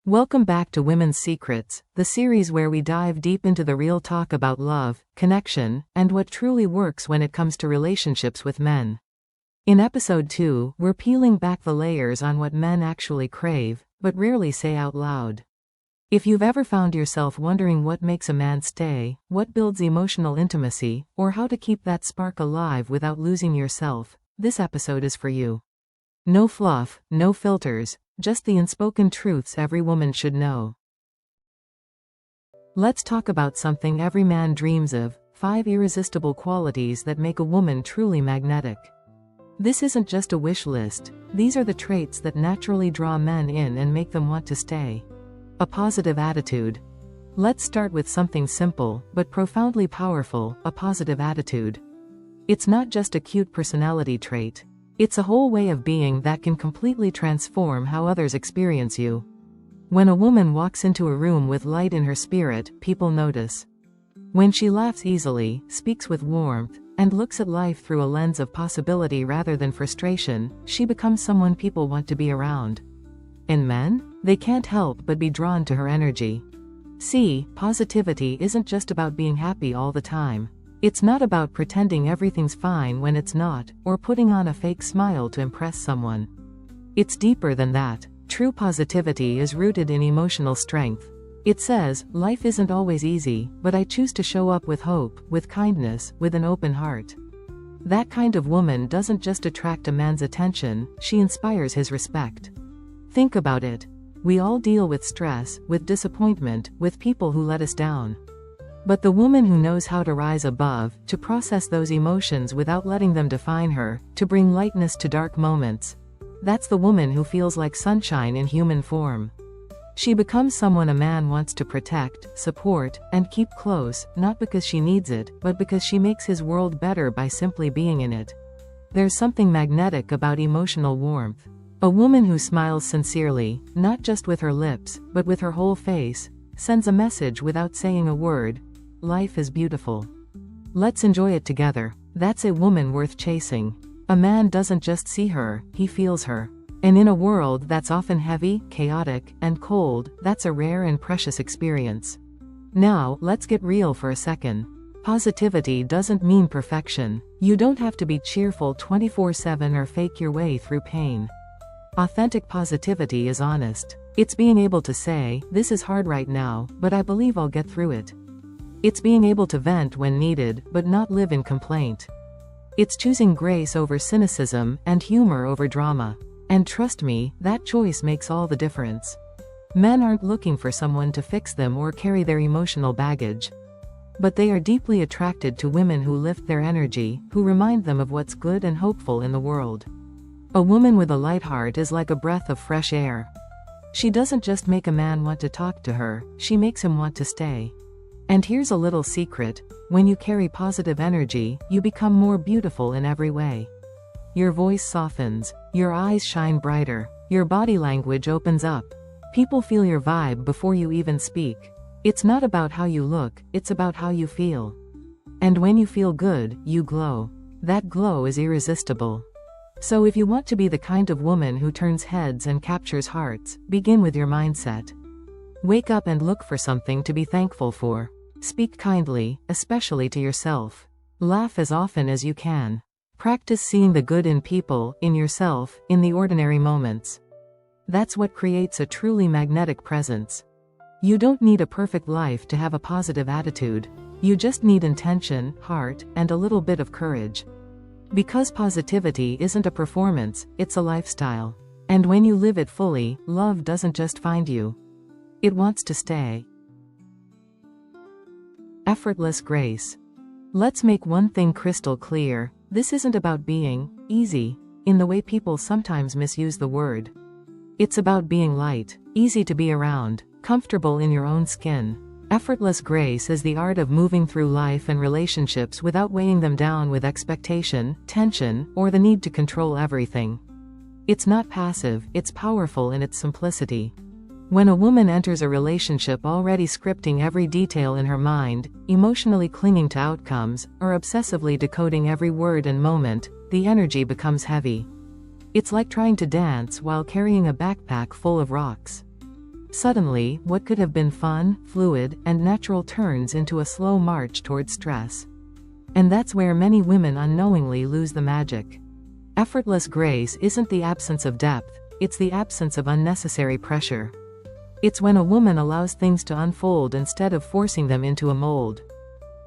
Welcome back to Women's Secrets, the series where we dive deep into the real talk about love, connection, and what truly works when it comes to relationships with men. In episode 2, we're peeling back the layers on what men actually crave, but rarely say out loud. If you've ever found yourself wondering what makes a man stay, what builds emotional intimacy, or how to keep that spark alive without losing yourself, this episode is for you. No fluff, no filters, just the unspoken truths every woman should know. Let's talk about something every man dreams of: 5 irresistible qualities that make a woman truly magnetic. This isn't just a wish list, these are the traits that naturally draw men in and make them want to stay. A positive attitude. Let's start with something simple, but profoundly powerful: a positive attitude. It's not just a cute personality trait. It's a whole way of being that can completely transform how others experience you. When a woman walks into a room with light in her spirit, people notice. When she laughs easily, speaks with warmth, and looks at life through a lens of possibility rather than frustration, she becomes someone people want to be around. And men? They can't help but be drawn to her energy. See, positivity isn't just about being happy all the time. It's not about pretending everything's fine when it's not, or putting on a fake smile to impress someone. It's deeper than that. True positivity is rooted in emotional strength. It says, life isn't always easy, but I choose to show up with hope, with kindness, with an open heart. That kind of woman doesn't just attract a man's attention, she inspires his respect. Think about it. We all deal with stress, with disappointment, with people who let us down. But the woman who knows how to rise above, to process those emotions without letting them define her, to bring lightness to dark moments, that's the woman who feels like sunshine in human form. She becomes someone a man wants to protect, support, and keep close, not because she needs it, but because she makes his world better by simply being in it. There's something magnetic about emotional warmth. A woman who smiles sincerely, not just with her lips, but with her whole face, sends a message without saying a word. Life is beautiful. Let's enjoy it together. That's a woman worth chasing. A man doesn't just see her, he feels her. And in a world that's often heavy, chaotic, and cold, that's a rare and precious experience. Now, let's get real for a second. Positivity doesn't mean perfection. You don't have to be cheerful 24/7 or fake your way through pain. Authentic positivity is honest. It's being able to say, this is hard right now, but I believe I'll get through it. It's being able to vent when needed, but not live in complaint. It's choosing grace over cynicism, and humor over drama. And trust me, that choice makes all the difference. Men aren't looking for someone to fix them or carry their emotional baggage. But they are deeply attracted to women who lift their energy, who remind them of what's good and hopeful in the world. A woman with a light heart is like a breath of fresh air. She doesn't just make a man want to talk to her, she makes him want to stay. And here's a little secret: when you carry positive energy, you become more beautiful in every way. Your voice softens, your eyes shine brighter, your body language opens up. People feel your vibe before you even speak. It's not about how you look, it's about how you feel. And when you feel good, you glow. That glow is irresistible. So if you want to be the kind of woman who turns heads and captures hearts, begin with your mindset. Wake up and look for something to be thankful for. Speak kindly, especially to yourself. Laugh as often as you can. Practice seeing the good in people, in yourself, in the ordinary moments. That's what creates a truly magnetic presence. You don't need a perfect life to have a positive attitude. You just need intention, heart, and a little bit of courage. Because positivity isn't a performance, it's a lifestyle. And when you live it fully, love doesn't just find you. It wants to stay. Effortless grace. Let's make one thing crystal clear: this isn't about being easy, in the way people sometimes misuse the word. It's about being light, easy to be around, comfortable in your own skin. Effortless grace is the art of moving through life and relationships without weighing them down with expectation, tension, or the need to control everything. It's not passive, it's powerful in its simplicity. When a woman enters a relationship already scripting every detail in her mind, emotionally clinging to outcomes, or obsessively decoding every word and moment, the energy becomes heavy. It's like trying to dance while carrying a backpack full of rocks. Suddenly, what could have been fun, fluid, and natural turns into a slow march toward stress. And that's where many women unknowingly lose the magic. Effortless grace isn't the absence of depth, it's the absence of unnecessary pressure. It's when a woman allows things to unfold instead of forcing them into a mold.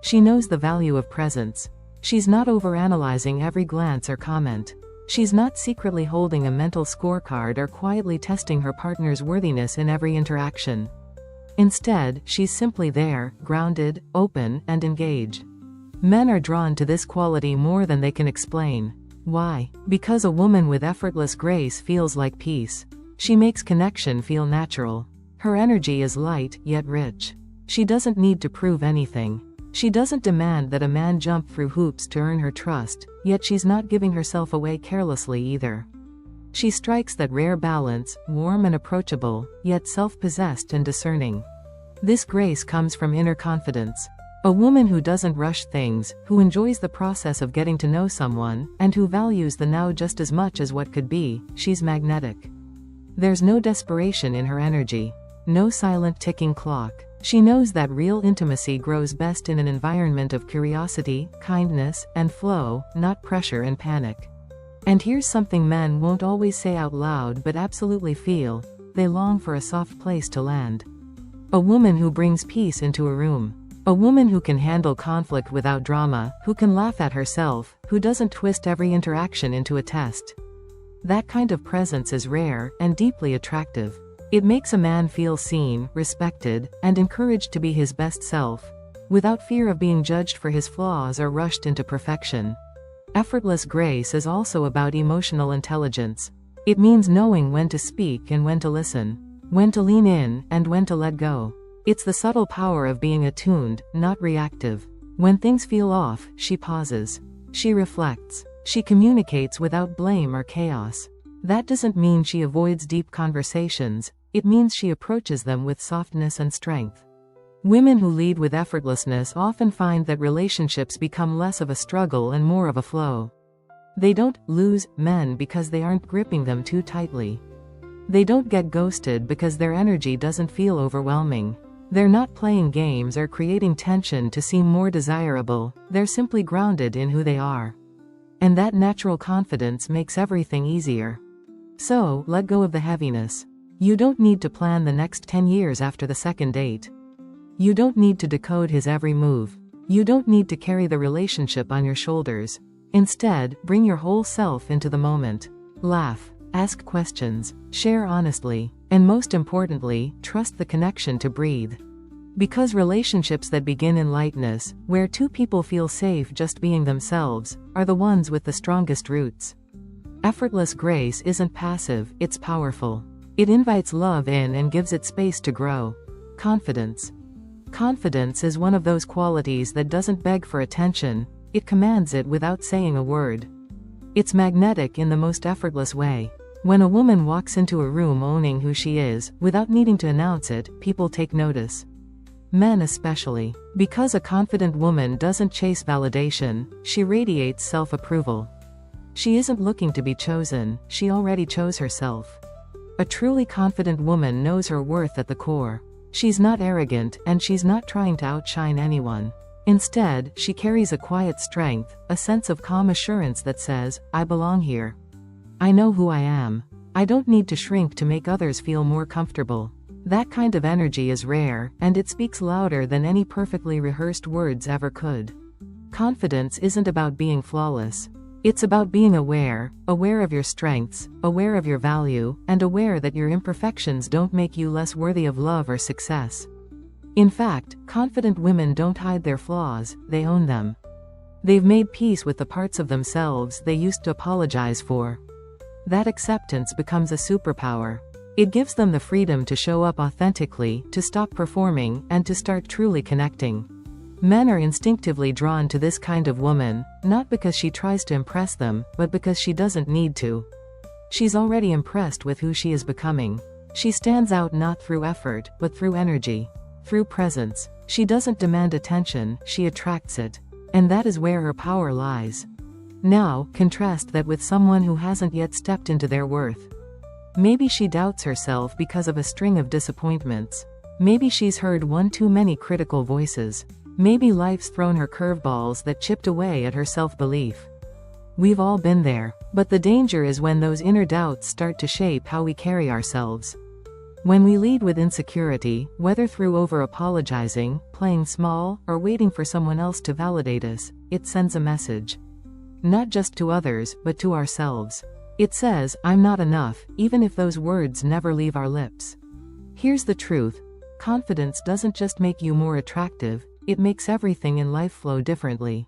She knows the value of presence. She's not overanalyzing every glance or comment. She's not secretly holding a mental scorecard or quietly testing her partner's worthiness in every interaction. Instead, she's simply there, grounded, open, and engaged. Men are drawn to this quality more than they can explain. Why? Because a woman with effortless grace feels like peace. She makes connection feel natural. Her energy is light, yet rich. She doesn't need to prove anything. She doesn't demand that a man jump through hoops to earn her trust, yet she's not giving herself away carelessly either. She strikes that rare balance, warm and approachable, yet self-possessed and discerning. This grace comes from inner confidence. A woman who doesn't rush things, who enjoys the process of getting to know someone, and who values the now just as much as what could be, she's magnetic. There's no desperation in her energy. No silent ticking clock. She knows that real intimacy grows best in an environment of curiosity, kindness, and flow, not pressure and panic. And here's something men won't always say out loud but absolutely feel: they long for a soft place to land. A woman who brings peace into a room. A woman who can handle conflict without drama, who can laugh at herself, who doesn't twist every interaction into a test. That kind of presence is rare and deeply attractive. It makes a man feel seen, respected, and encouraged to be his best self, without fear of being judged for his flaws or rushed into perfection. Effortless grace is also about emotional intelligence. It means knowing when to speak and when to listen, when to lean in and when to let go. It's the subtle power of being attuned, not reactive. When things feel off, she pauses. She reflects. She communicates without blame or chaos. That doesn't mean she avoids deep conversations. It means she approaches them with softness and strength. Women who lead with effortlessness often find that relationships become less of a struggle and more of a flow. They don't lose men because they aren't gripping them too tightly. They don't get ghosted because their energy doesn't feel overwhelming. They're not playing games or creating tension to seem more desirable. They're simply grounded in who they are. And that natural confidence makes everything easier. So, let go of the heaviness. You don't need to plan the next 10 years after the second date. You don't need to decode his every move. You don't need to carry the relationship on your shoulders. Instead, bring your whole self into the moment. Laugh, ask questions, share honestly, and most importantly, trust the connection to breathe. Because relationships that begin in lightness, where two people feel safe just being themselves, are the ones with the strongest roots. Effortless grace isn't passive, it's powerful. It invites love in and gives it space to grow. Confidence. Confidence is one of those qualities that doesn't beg for attention, it commands it without saying a word. It's magnetic in the most effortless way. When a woman walks into a room owning who she is, without needing to announce it, people take notice. Men especially. Because a confident woman doesn't chase validation, she radiates self-approval. She isn't looking to be chosen, she already chose herself. A truly confident woman knows her worth at the core. She's not arrogant, and she's not trying to outshine anyone. Instead, she carries a quiet strength, a sense of calm assurance that says, I belong here. I know who I am. I don't need to shrink to make others feel more comfortable. That kind of energy is rare, and it speaks louder than any perfectly rehearsed words ever could. Confidence isn't about being flawless. It's about being aware of your strengths, aware of your value, and aware that your imperfections don't make you less worthy of love or success. In fact, confident women don't hide their flaws, they own them. They've made peace with the parts of themselves they used to apologize for. That acceptance becomes a superpower. It gives them the freedom to show up authentically, to stop performing, and to start truly connecting. Men are instinctively drawn to this kind of woman, not because she tries to impress them, but because she doesn't need to. She's already impressed with who she is becoming. She stands out not through effort, but through energy. Through presence. She doesn't demand attention, she attracts it. And that is where her power lies. Now, contrast that with someone who hasn't yet stepped into their worth. Maybe she doubts herself because of a string of disappointments. Maybe she's heard one too many critical voices. Maybe life's thrown her curveballs that chipped away at her self-belief. We've all been there, but the danger is when those inner doubts start to shape how we carry ourselves. When we lead with insecurity, whether through over-apologizing, playing small, or waiting for someone else to validate us, it sends a message. Not just to others, but to ourselves. It says, "I'm not enough," even if those words never leave our lips. Here's the truth. Confidence doesn't just make you more attractive, it makes everything in life flow differently.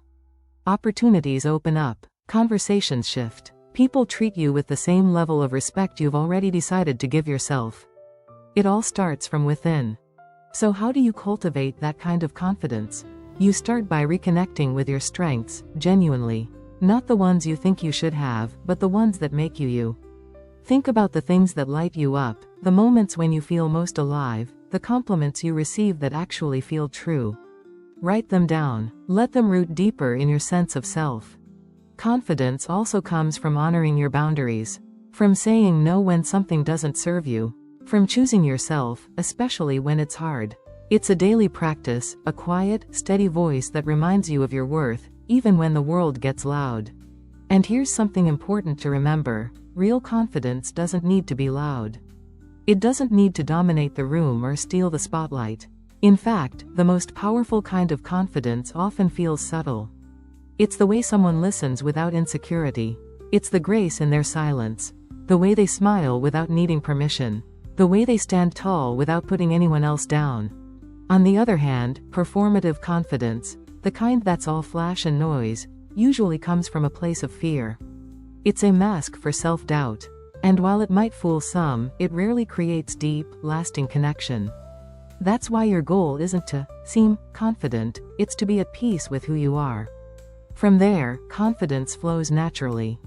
Opportunities open up. Conversations shift. People treat you with the same level of respect you've already decided to give yourself. It all starts from within. So how do you cultivate that kind of confidence? You start by reconnecting with your strengths, genuinely. Not the ones you think you should have, but the ones that make you you. Think about the things that light you up, the moments when you feel most alive, the compliments you receive that actually feel true. Write them down. Let them root deeper in your sense of self. Confidence also comes from honoring your boundaries. From saying no when something doesn't serve you. From choosing yourself, especially when it's hard. It's a daily practice, a quiet, steady voice that reminds you of your worth, even when the world gets loud. And here's something important to remember. Real confidence doesn't need to be loud. It doesn't need to dominate the room or steal the spotlight. In fact, the most powerful kind of confidence often feels subtle. It's the way someone listens without insecurity. It's the grace in their silence. The way they smile without needing permission. The way they stand tall without putting anyone else down. On the other hand, performative confidence, the kind that's all flash and noise, usually comes from a place of fear. It's a mask for self-doubt. And while it might fool some, it rarely creates deep, lasting connection. That's why your goal isn't to seem confident, it's to be at peace with who you are. From there, confidence flows naturally.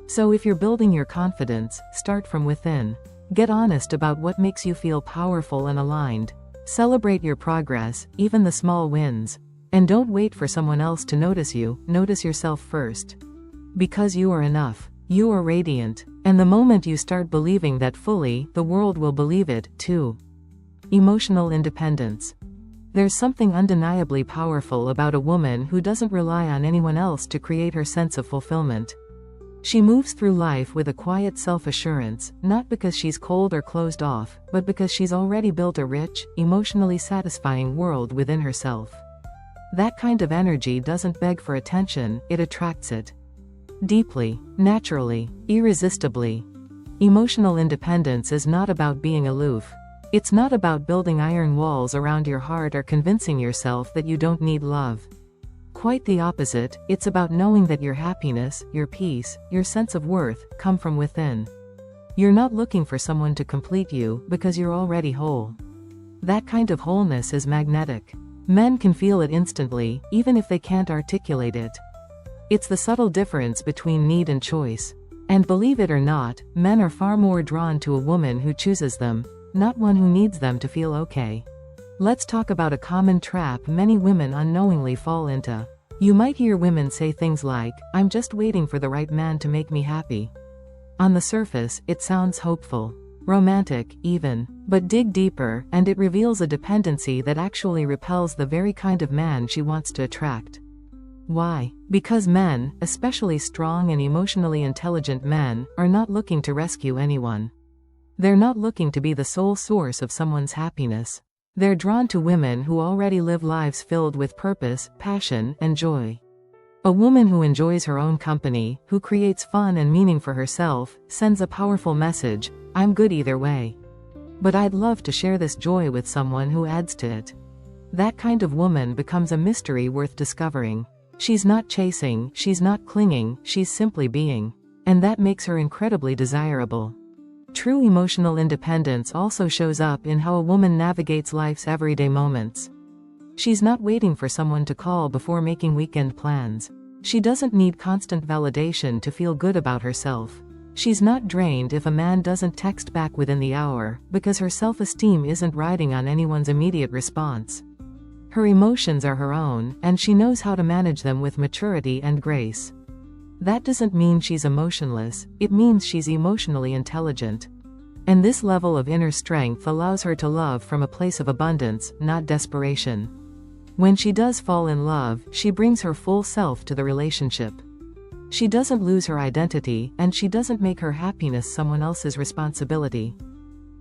So if you're building your confidence, start from within. Get honest about what makes you feel powerful and aligned. Celebrate your progress, even the small wins. And don't wait for someone else to notice you, notice yourself first. Because you are enough. You are radiant. And the moment you start believing that fully, the world will believe it, too. Emotional independence. There's something undeniably powerful about a woman who doesn't rely on anyone else to create her sense of fulfillment. She moves through life with a quiet self-assurance, not because she's cold or closed off, but because she's already built a rich, emotionally satisfying world within herself. That kind of energy doesn't beg for attention, it attracts it. Deeply, naturally, irresistibly. Emotional independence is not about being aloof. It's not about building iron walls around your heart or convincing yourself that you don't need love. Quite the opposite, it's about knowing that your happiness, your peace, your sense of worth, come from within. You're not looking for someone to complete you, because you're already whole. That kind of wholeness is magnetic. Men can feel it instantly, even if they can't articulate it. It's the subtle difference between need and choice. And believe it or not, men are far more drawn to a woman who chooses them, not one who needs them to feel okay. Let's talk about a common trap many women unknowingly fall into. You might hear women say things like, "I'm just waiting for the right man to make me happy." On the surface, it sounds hopeful, romantic, even. But dig deeper, and it reveals a dependency that actually repels the very kind of man she wants to attract. Why? Because men, especially strong and emotionally intelligent men, are not looking to rescue anyone. They're not looking to be the sole source of someone's happiness. They're drawn to women who already live lives filled with purpose, passion, and joy. A woman who enjoys her own company, who creates fun and meaning for herself, sends a powerful message: "I'm good either way. But I'd love to share this joy with someone who adds to it." That kind of woman becomes a mystery worth discovering. She's not chasing, she's not clinging, she's simply being. And that makes her incredibly desirable. True emotional independence also shows up in how a woman navigates life's everyday moments. She's not waiting for someone to call before making weekend plans. She doesn't need constant validation to feel good about herself. She's not drained if a man doesn't text back within the hour, because her self-esteem isn't riding on anyone's immediate response. Her emotions are her own, and she knows how to manage them with maturity and grace. That doesn't mean she's emotionless, it means she's emotionally intelligent. And this level of inner strength allows her to love from a place of abundance, not desperation. When she does fall in love, she brings her full self to the relationship. She doesn't lose her identity, and she doesn't make her happiness someone else's responsibility.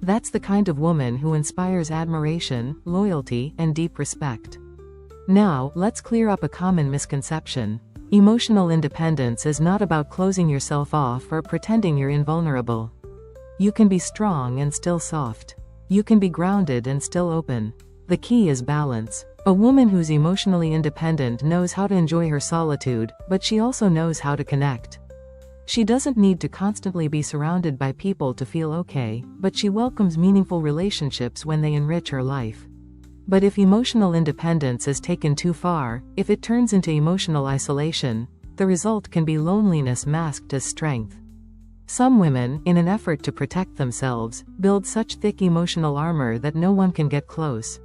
That's the kind of woman who inspires admiration, loyalty, and deep respect. Now, let's clear up a common misconception. Emotional independence is not about closing yourself off or pretending you're invulnerable. You can be strong and still soft. You can be grounded and still open. The key is balance. A woman who's emotionally independent knows how to enjoy her solitude, but she also knows how to connect. She doesn't need to constantly be surrounded by people to feel okay, but she welcomes meaningful relationships when they enrich her life. But if emotional independence is taken too far, if it turns into emotional isolation, the result can be loneliness masked as strength. Some women, in an effort to protect themselves, build such thick emotional armor that no one can get close.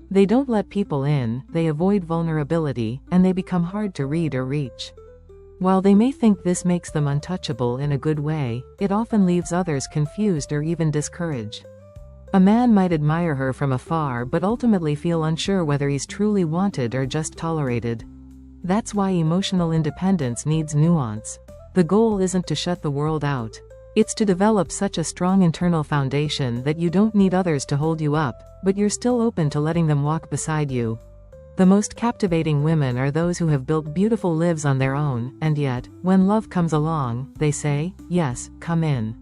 They don't let people in, they avoid vulnerability, and they become hard to read or reach. While they may think this makes them untouchable in a good way, it often leaves others confused or even discouraged. A man might admire her from afar but ultimately feel unsure whether he's truly wanted or just tolerated. That's why emotional independence needs nuance. The goal isn't to shut the world out. It's to develop such a strong internal foundation that you don't need others to hold you up, but you're still open to letting them walk beside you. The most captivating women are those who have built beautiful lives on their own, and yet, when love comes along, they say, "Yes, come in.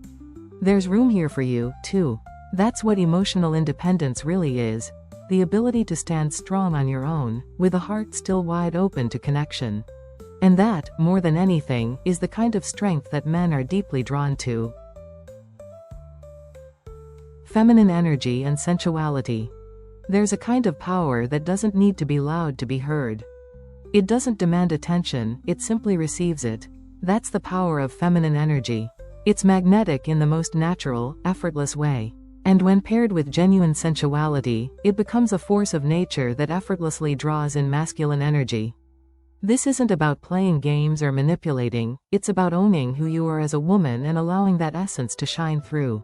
There's room here for you, too." That's what emotional independence really is. The ability to stand strong on your own, with a heart still wide open to connection. And that, more than anything, is the kind of strength that men are deeply drawn to. Feminine energy and sensuality. There's a kind of power that doesn't need to be loud to be heard. It doesn't demand attention, it simply receives it. That's the power of feminine energy. It's magnetic in the most natural, effortless way. And when paired with genuine sensuality, it becomes a force of nature that effortlessly draws in masculine energy. This isn't about playing games or manipulating, it's about owning who you are as a woman and allowing that essence to shine through.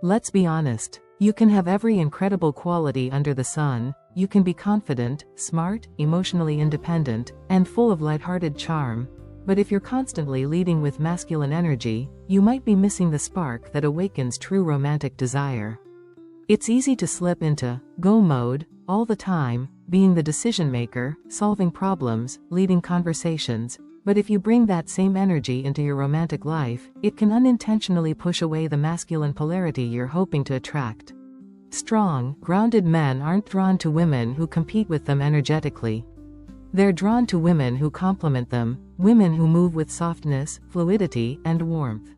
Let's be honest. You can have every incredible quality under the sun, you can be confident, smart, emotionally independent, and full of lighthearted charm, but if you're constantly leading with masculine energy, you might be missing the spark that awakens true romantic desire. It's easy to slip into go mode all the time, being the decision maker, solving problems, leading conversations, but if you bring that same energy into your romantic life, it can unintentionally push away the masculine polarity you're hoping to attract. Strong, grounded men aren't drawn to women who compete with them energetically. They're drawn to women who complement them, women who move with softness, fluidity, and warmth.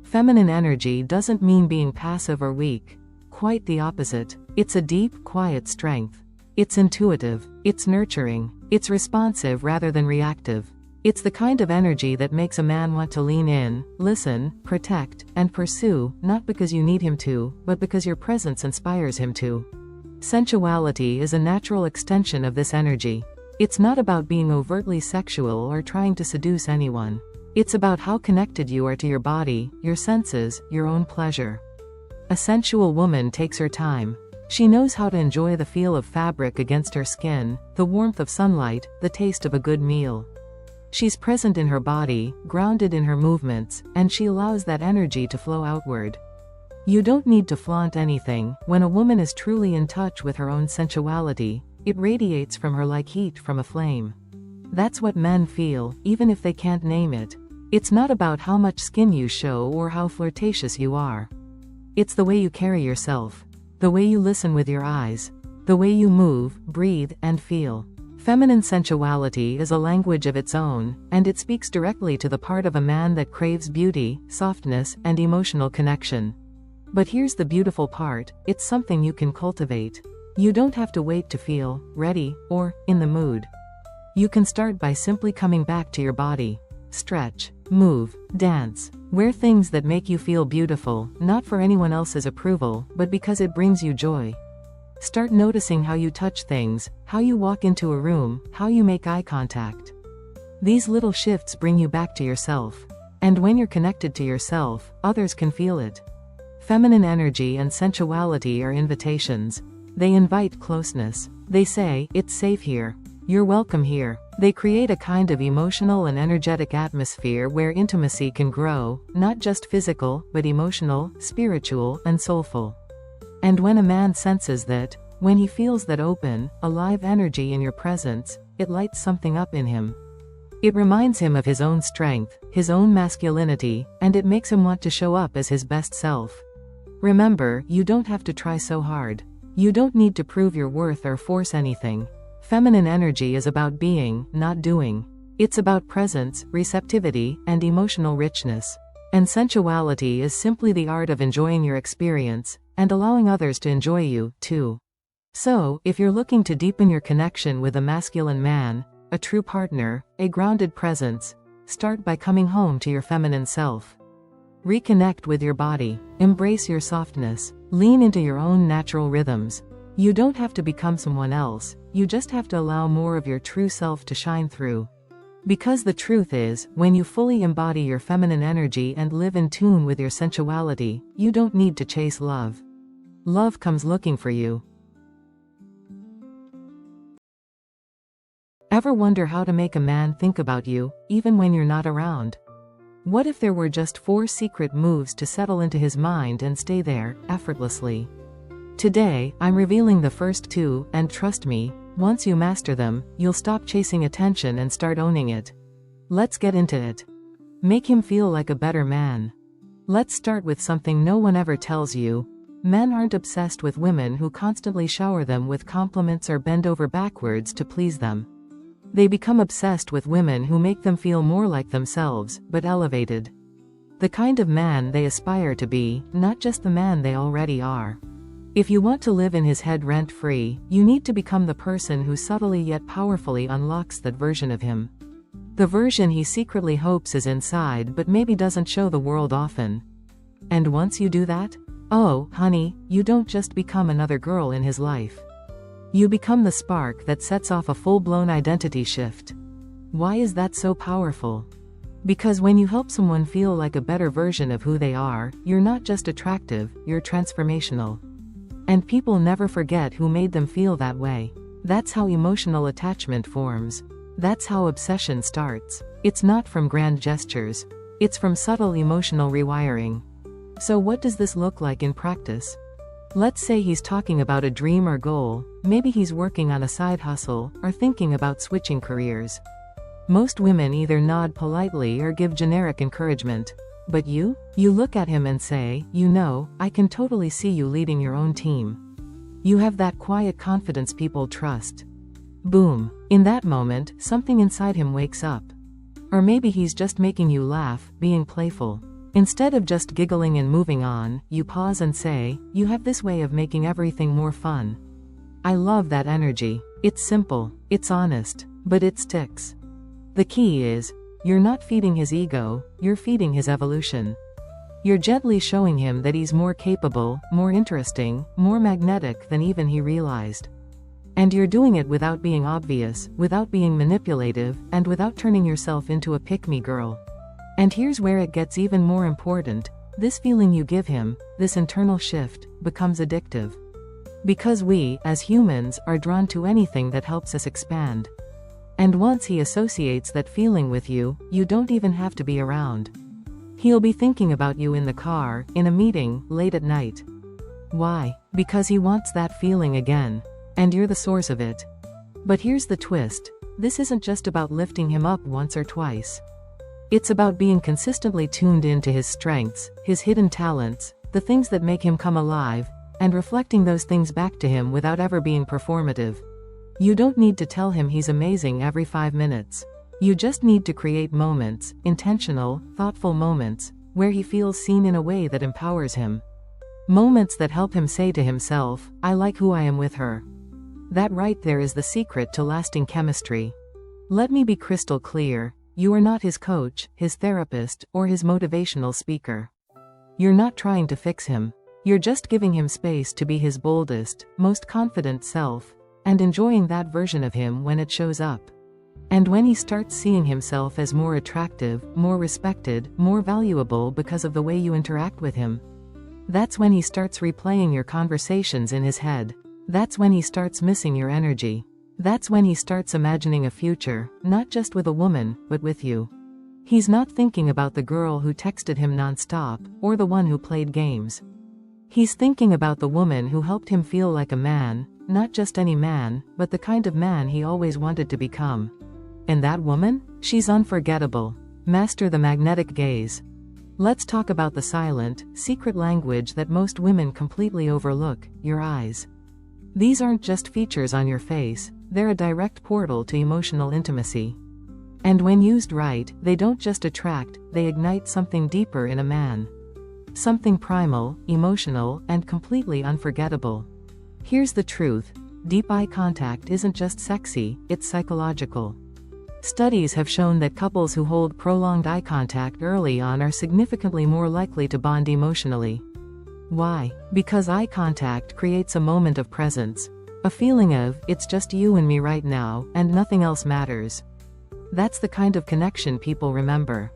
Feminine energy doesn't mean being passive or weak. Quite the opposite. It's a deep, quiet strength. It's intuitive, it's nurturing, it's responsive rather than reactive. It's the kind of energy that makes a man want to lean in, listen, protect, and pursue, not because you need him to, but because your presence inspires him to. Sensuality is a natural extension of this energy. It's not about being overtly sexual or trying to seduce anyone. It's about how connected you are to your body, your senses, your own pleasure. A sensual woman takes her time. She knows how to enjoy the feel of fabric against her skin, the warmth of sunlight, the taste of a good meal. She's present in her body, grounded in her movements, and she allows that energy to flow outward. You don't need to flaunt anything. When a woman is truly in touch with her own sensuality, it radiates from her like heat from a flame. That's what men feel, even if they can't name it. It's not about how much skin you show or how flirtatious you are. It's the way you carry yourself. The way you listen with your eyes. The way you move, breathe, and feel. Feminine sensuality is a language of its own, and it speaks directly to the part of a man that craves beauty, softness, and emotional connection. But here's the beautiful part, it's something you can cultivate. You don't have to wait to feel ready or in the mood. You can start by simply coming back to your body. Stretch, move, dance. Wear things that make you feel beautiful, not for anyone else's approval, but because it brings you joy. Start noticing how you touch things, how you walk into a room, how you make eye contact. These little shifts bring you back to yourself. And when you're connected to yourself, others can feel it. Feminine energy and sensuality are invitations. They invite closeness. They say, "It's safe here. You're welcome here." They create a kind of emotional and energetic atmosphere where intimacy can grow, not just physical, but emotional, spiritual, and soulful. And when a man senses that, when he feels that open, alive energy in your presence, it lights something up in him. It reminds him of his own strength, his own masculinity, and it makes him want to show up as his best self. Remember, you don't have to try so hard. You don't need to prove your worth or force anything. Feminine energy is about being, not doing. It's about presence, receptivity, and emotional richness. And sensuality is simply the art of enjoying your experience, and allowing others to enjoy you, too. So, if you're looking to deepen your connection with a masculine man, a true partner, a grounded presence, start by coming home to your feminine self. Reconnect with your body. Embrace your softness. Lean into your own natural rhythms. You don't have to become someone else, you just have to allow more of your true self to shine through. Because the truth is, when you fully embody your feminine energy and live in tune with your sensuality, you don't need to chase love. Love comes looking for you. Ever wonder how to make a man think about you, even when you're not around? What if there were just 4 secret moves to settle into his mind and stay there, effortlessly? Today, I'm revealing the first 2, and trust me, once you master them, you'll stop chasing attention and start owning it. Let's get into it. Make him feel like a better man. Let's start with something no one ever tells you. Men aren't obsessed with women who constantly shower them with compliments or bend over backwards to please them. They become obsessed with women who make them feel more like themselves, but elevated. The kind of man they aspire to be, not just the man they already are. If you want to live in his head rent-free, you need to become the person who subtly yet powerfully unlocks that version of him. The version he secretly hopes is inside but maybe doesn't show the world often. And once you do that, oh, honey, you don't just become another girl in his life. You become the spark that sets off a full-blown identity shift. Why is that so powerful? Because when you help someone feel like a better version of who they are, you're not just attractive, you're transformational. And people never forget who made them feel that way. That's how emotional attachment forms. That's how obsession starts. It's not from grand gestures. It's from subtle emotional rewiring. So what does this look like in practice? Let's say he's talking about a dream or goal, maybe he's working on a side hustle, or thinking about switching careers. Most women either nod politely or give generic encouragement. But you look at him and say, "You know, I can totally see you leading your own team. You have that quiet confidence people trust." Boom. In that moment, something inside him wakes up. Or maybe he's just making you laugh, being playful. Instead of just giggling and moving on, you pause and say, "You have this way of making everything more fun." I love that energy. It's simple, it's honest, but it sticks. The key is, you're not feeding his ego, you're feeding his evolution. You're gently showing him that he's more capable, more interesting, more magnetic than even he realized. And you're doing it without being obvious, without being manipulative, and without turning yourself into a pick-me girl. And here's where it gets even more important. This feeling you give him, this internal shift, becomes addictive. Because we, as humans, are drawn to anything that helps us expand. And once he associates that feeling with you, you don't even have to be around. He'll be thinking about you in the car, in a meeting, late at night. Why? Because he wants that feeling again. And you're the source of it. But here's the twist. This isn't just about lifting him up once or twice. It's about being consistently tuned into his strengths, his hidden talents, the things that make him come alive, and reflecting those things back to him without ever being performative. You don't need to tell him he's amazing every 5 minutes. You just need to create moments, intentional, thoughtful moments, where he feels seen in a way that empowers him. Moments that help him say to himself, "I like who I am with her." That right there is the secret to lasting chemistry. Let me be crystal clear. You are not his coach, his therapist, or his motivational speaker. You're not trying to fix him. You're just giving him space to be his boldest, most confident self, and enjoying that version of him when it shows up. And when he starts seeing himself as more attractive, more respected, more valuable because of the way you interact with him, That's when he starts replaying your conversations in his head. That's when he starts missing your energy. That's when he starts imagining a future, not just with a woman, but with you. He's not thinking about the girl who texted him nonstop, or the one who played games. He's thinking about the woman who helped him feel like a man, not just any man, but the kind of man he always wanted to become. And that woman? She's unforgettable. Master the magnetic gaze. Let's talk about the silent, secret language that most women completely overlook: your eyes. These aren't just features on your face, they're a direct portal to emotional intimacy. And when used right, they don't just attract, they ignite something deeper in a man. Something primal, emotional, and completely unforgettable. Here's the truth: deep eye contact isn't just sexy, it's psychological. Studies have shown that couples who hold prolonged eye contact early on are significantly more likely to bond emotionally. Why? Because eye contact creates a moment of presence. A feeling of, it's just you and me right now, and nothing else matters. That's the kind of connection people remember.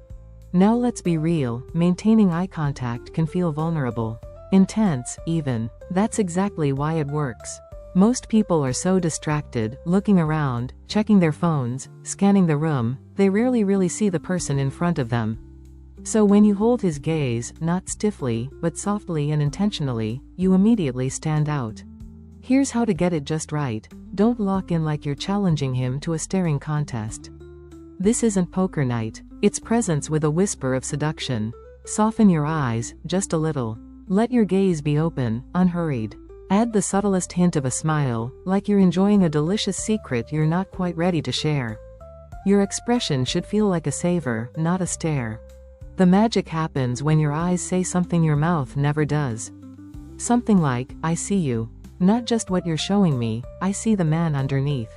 Now let's be real, maintaining eye contact can feel vulnerable. Intense, even. That's exactly why it works. Most people are so distracted, looking around, checking their phones, scanning the room, they rarely really see the person in front of them. So when you hold his gaze, not stiffly, but softly and intentionally, you immediately stand out. Here's how to get it just right. Don't lock in like you're challenging him to a staring contest. This isn't poker night, it's presence with a whisper of seduction. Soften your eyes, just a little. Let your gaze be open, unhurried. Add the subtlest hint of a smile, like you're enjoying a delicious secret you're not quite ready to share. Your expression should feel like a savor, not a stare. The magic happens when your eyes say something your mouth never does. Something like, I see you. Not just what you're showing me, I see the man underneath.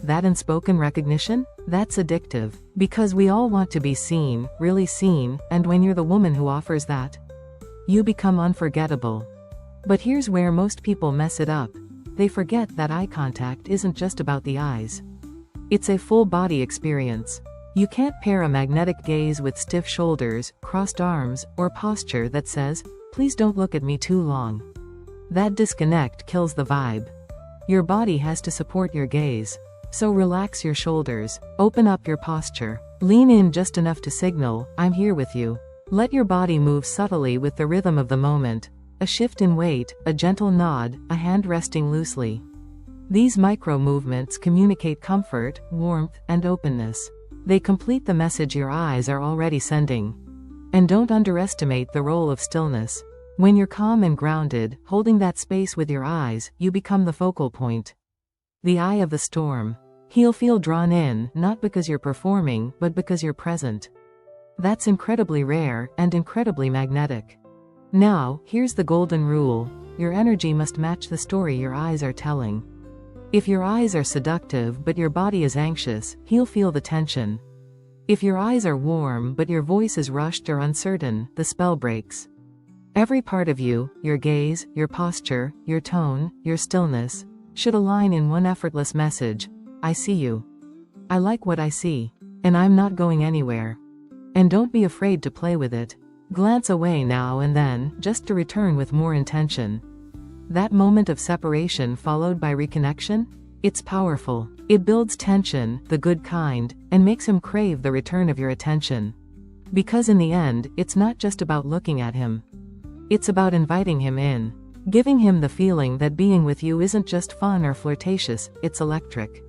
That unspoken recognition? That's addictive. Because we all want to be seen, really seen, and when you're the woman who offers that, you become unforgettable. But here's where most people mess it up. They forget that eye contact isn't just about the eyes. It's a full body experience. You can't pair a magnetic gaze with stiff shoulders, crossed arms, or posture that says, please don't look at me too long. That disconnect kills the vibe. Your body has to support your gaze. So relax your shoulders, open up your posture, lean in just enough to signal, I'm here with you. Let your body move subtly with the rhythm of the moment. A shift in weight, a gentle nod, a hand resting loosely. These micro movements communicate comfort, warmth, and openness. They complete the message your eyes are already sending. And don't underestimate the role of stillness. When you're calm and grounded, holding that space with your eyes, you become the focal point. The eye of the storm. He'll feel drawn in, not because you're performing, but because you're present. That's incredibly rare, and incredibly magnetic. Now, here's the golden rule. Your energy must match the story your eyes are telling. If your eyes are seductive but your body is anxious, he'll feel the tension. If your eyes are warm but your voice is rushed or uncertain, the spell breaks. Every part of you, your gaze, your posture, your tone, your stillness, should align in one effortless message. I see you. I like what I see. And I'm not going anywhere. And don't be afraid to play with it. Glance away now and then, just to return with more intention. That moment of separation followed by reconnection? It's powerful. It builds tension, the good kind, and makes him crave the return of your attention. Because in the end, it's not just about looking at him. It's about inviting him in. Giving him the feeling that being with you isn't just fun or flirtatious, it's electric.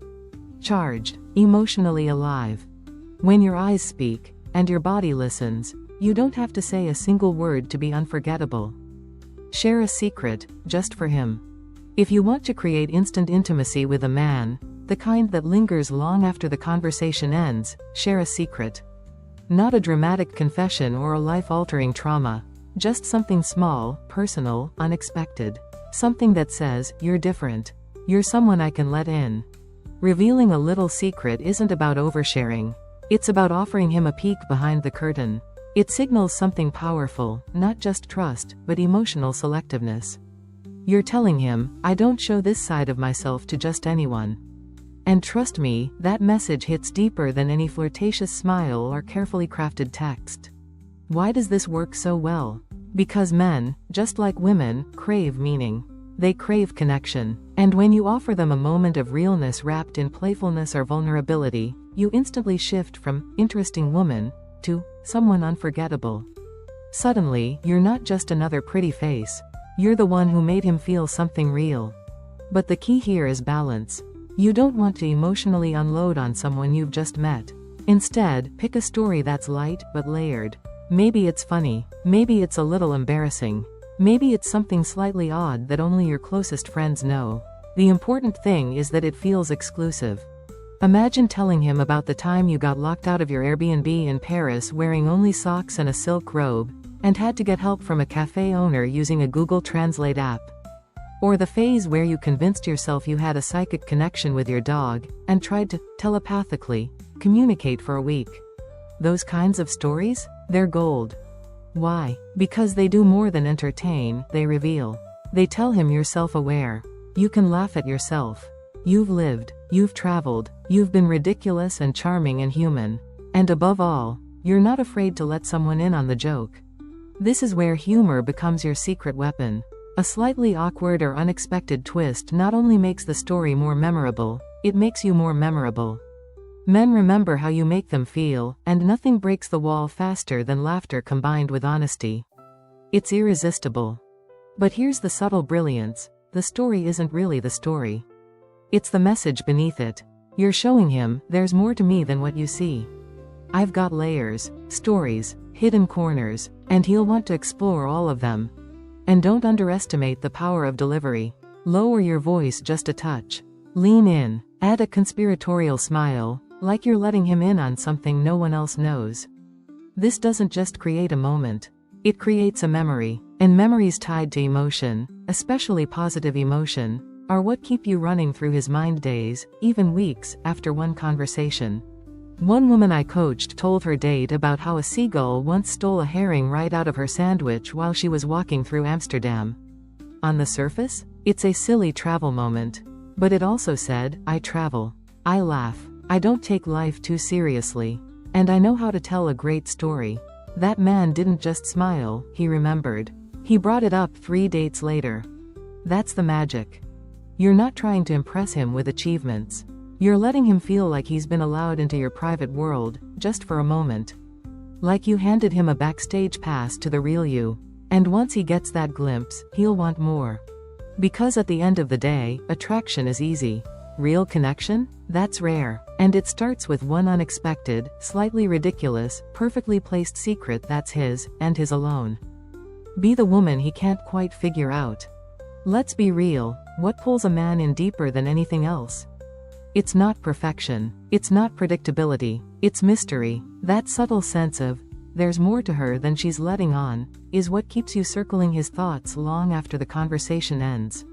Charged, emotionally alive. When your eyes speak, and your body listens, you don't have to say a single word to be unforgettable. Share a secret, just for him. If you want to create instant intimacy with a man, the kind that lingers long after the conversation ends, share a secret. Not a dramatic confession or a life-altering trauma. Just something small, personal, unexpected. Something that says, you're different. You're someone I can let in. Revealing a little secret isn't about oversharing. It's about offering him a peek behind the curtain. It signals something powerful, not just trust, but emotional selectiveness. You're telling him, I don't show this side of myself to just anyone. And trust me, that message hits deeper than any flirtatious smile or carefully crafted text. Why does this work so well? Because men, just like women, crave meaning. They crave connection. And when you offer them a moment of realness wrapped in playfulness or vulnerability, you instantly shift from interesting woman to someone unforgettable. Suddenly, you're not just another pretty face. You're the one who made him feel something real. But the key here is balance. You don't want to emotionally unload on someone you've just met. Instead, pick a story that's light but layered. Maybe it's funny. Maybe it's a little embarrassing. Maybe it's something slightly odd that only your closest friends know. The important thing is that it feels exclusive. Imagine telling him about the time you got locked out of your Airbnb in Paris wearing only socks and a silk robe, and had to get help from a cafe owner using a Google Translate app. Or the phase where you convinced yourself you had a psychic connection with your dog, and tried to, telepathically, communicate for a week. Those kinds of stories? They're gold. Why? Because they do more than entertain, they reveal. They tell him you're self-aware. You can laugh at yourself. You've lived, you've traveled, you've been ridiculous and charming and human. And above all, you're not afraid to let someone in on the joke. This is where humor becomes your secret weapon. A slightly awkward or unexpected twist not only makes the story more memorable, it makes you more memorable. Men remember how you make them feel, and nothing breaks the wall faster than laughter combined with honesty. It's irresistible. But here's the subtle brilliance: the story isn't really the story. It's the message beneath it. You're showing him, there's more to me than what you see. I've got layers, stories, hidden corners, and he'll want to explore all of them. And don't underestimate the power of delivery. Lower your voice just a touch. Lean in, add a conspiratorial smile, like you're letting him in on something no one else knows. This doesn't just create a moment. It creates a memory. And memories tied to emotion, especially positive emotion, are what keep you running through his mind days, even weeks, after one conversation. One woman I coached told her date about how a seagull once stole a herring right out of her sandwich while she was walking through Amsterdam. On the surface, it's a silly travel moment. But it also said, I travel. I laugh. I don't take life too seriously. And I know how to tell a great story. That man didn't just smile, he remembered. He brought it up 3 dates later. That's the magic. You're not trying to impress him with achievements. You're letting him feel like he's been allowed into your private world, just for a moment. Like you handed him a backstage pass to the real you. And once he gets that glimpse, he'll want more. Because at the end of the day, attraction is easy. Real connection? That's rare. And it starts with one unexpected, slightly ridiculous, perfectly placed secret that's his, and his alone. Be the woman he can't quite figure out. Let's be real, what pulls a man in deeper than anything else? It's not perfection. It's not predictability. It's mystery. That subtle sense of, there's more to her than she's letting on, is what keeps you circling his thoughts long after the conversation ends.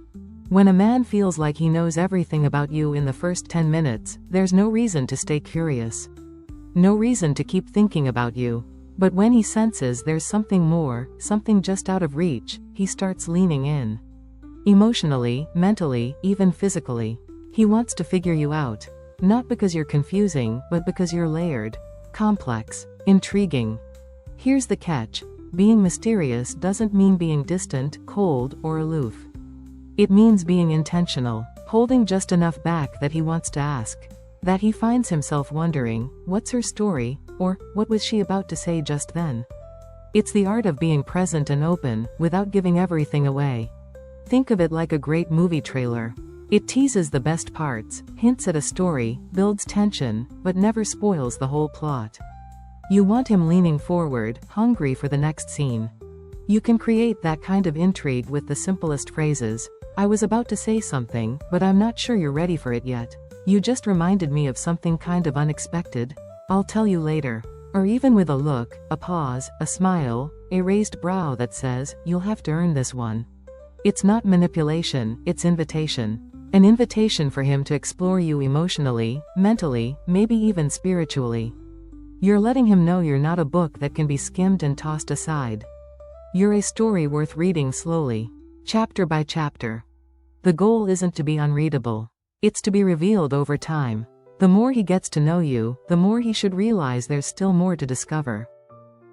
When a man feels like he knows everything about you in the first 10 minutes, there's no reason to stay curious. No reason to keep thinking about you. But when he senses there's something more, something just out of reach, he starts leaning in. Emotionally, mentally, even physically. He wants to figure you out. Not because you're confusing, but because you're layered, complex, intriguing. Here's the catch. Being mysterious doesn't mean being distant, cold, or aloof. It means being intentional, holding just enough back that he wants to ask. That he finds himself wondering, what's her story, or what was she about to say just then? It's the art of being present and open, without giving everything away. Think of it like a great movie trailer. It teases the best parts, hints at a story, builds tension, but never spoils the whole plot. You want him leaning forward, hungry for the next scene. You can create that kind of intrigue with the simplest phrases. I was about to say something, but I'm not sure you're ready for it yet. You just reminded me of something kind of unexpected. I'll tell you later. Or even with a look, a pause, a smile, a raised brow that says, you'll have to earn this one. It's not manipulation, it's invitation. An invitation for him to explore you emotionally, mentally, maybe even spiritually. You're letting him know you're not a book that can be skimmed and tossed aside. You're a story worth reading slowly, chapter by chapter. The goal isn't to be unreadable. It's to be revealed over time. The more he gets to know you, the more he should realize there's still more to discover.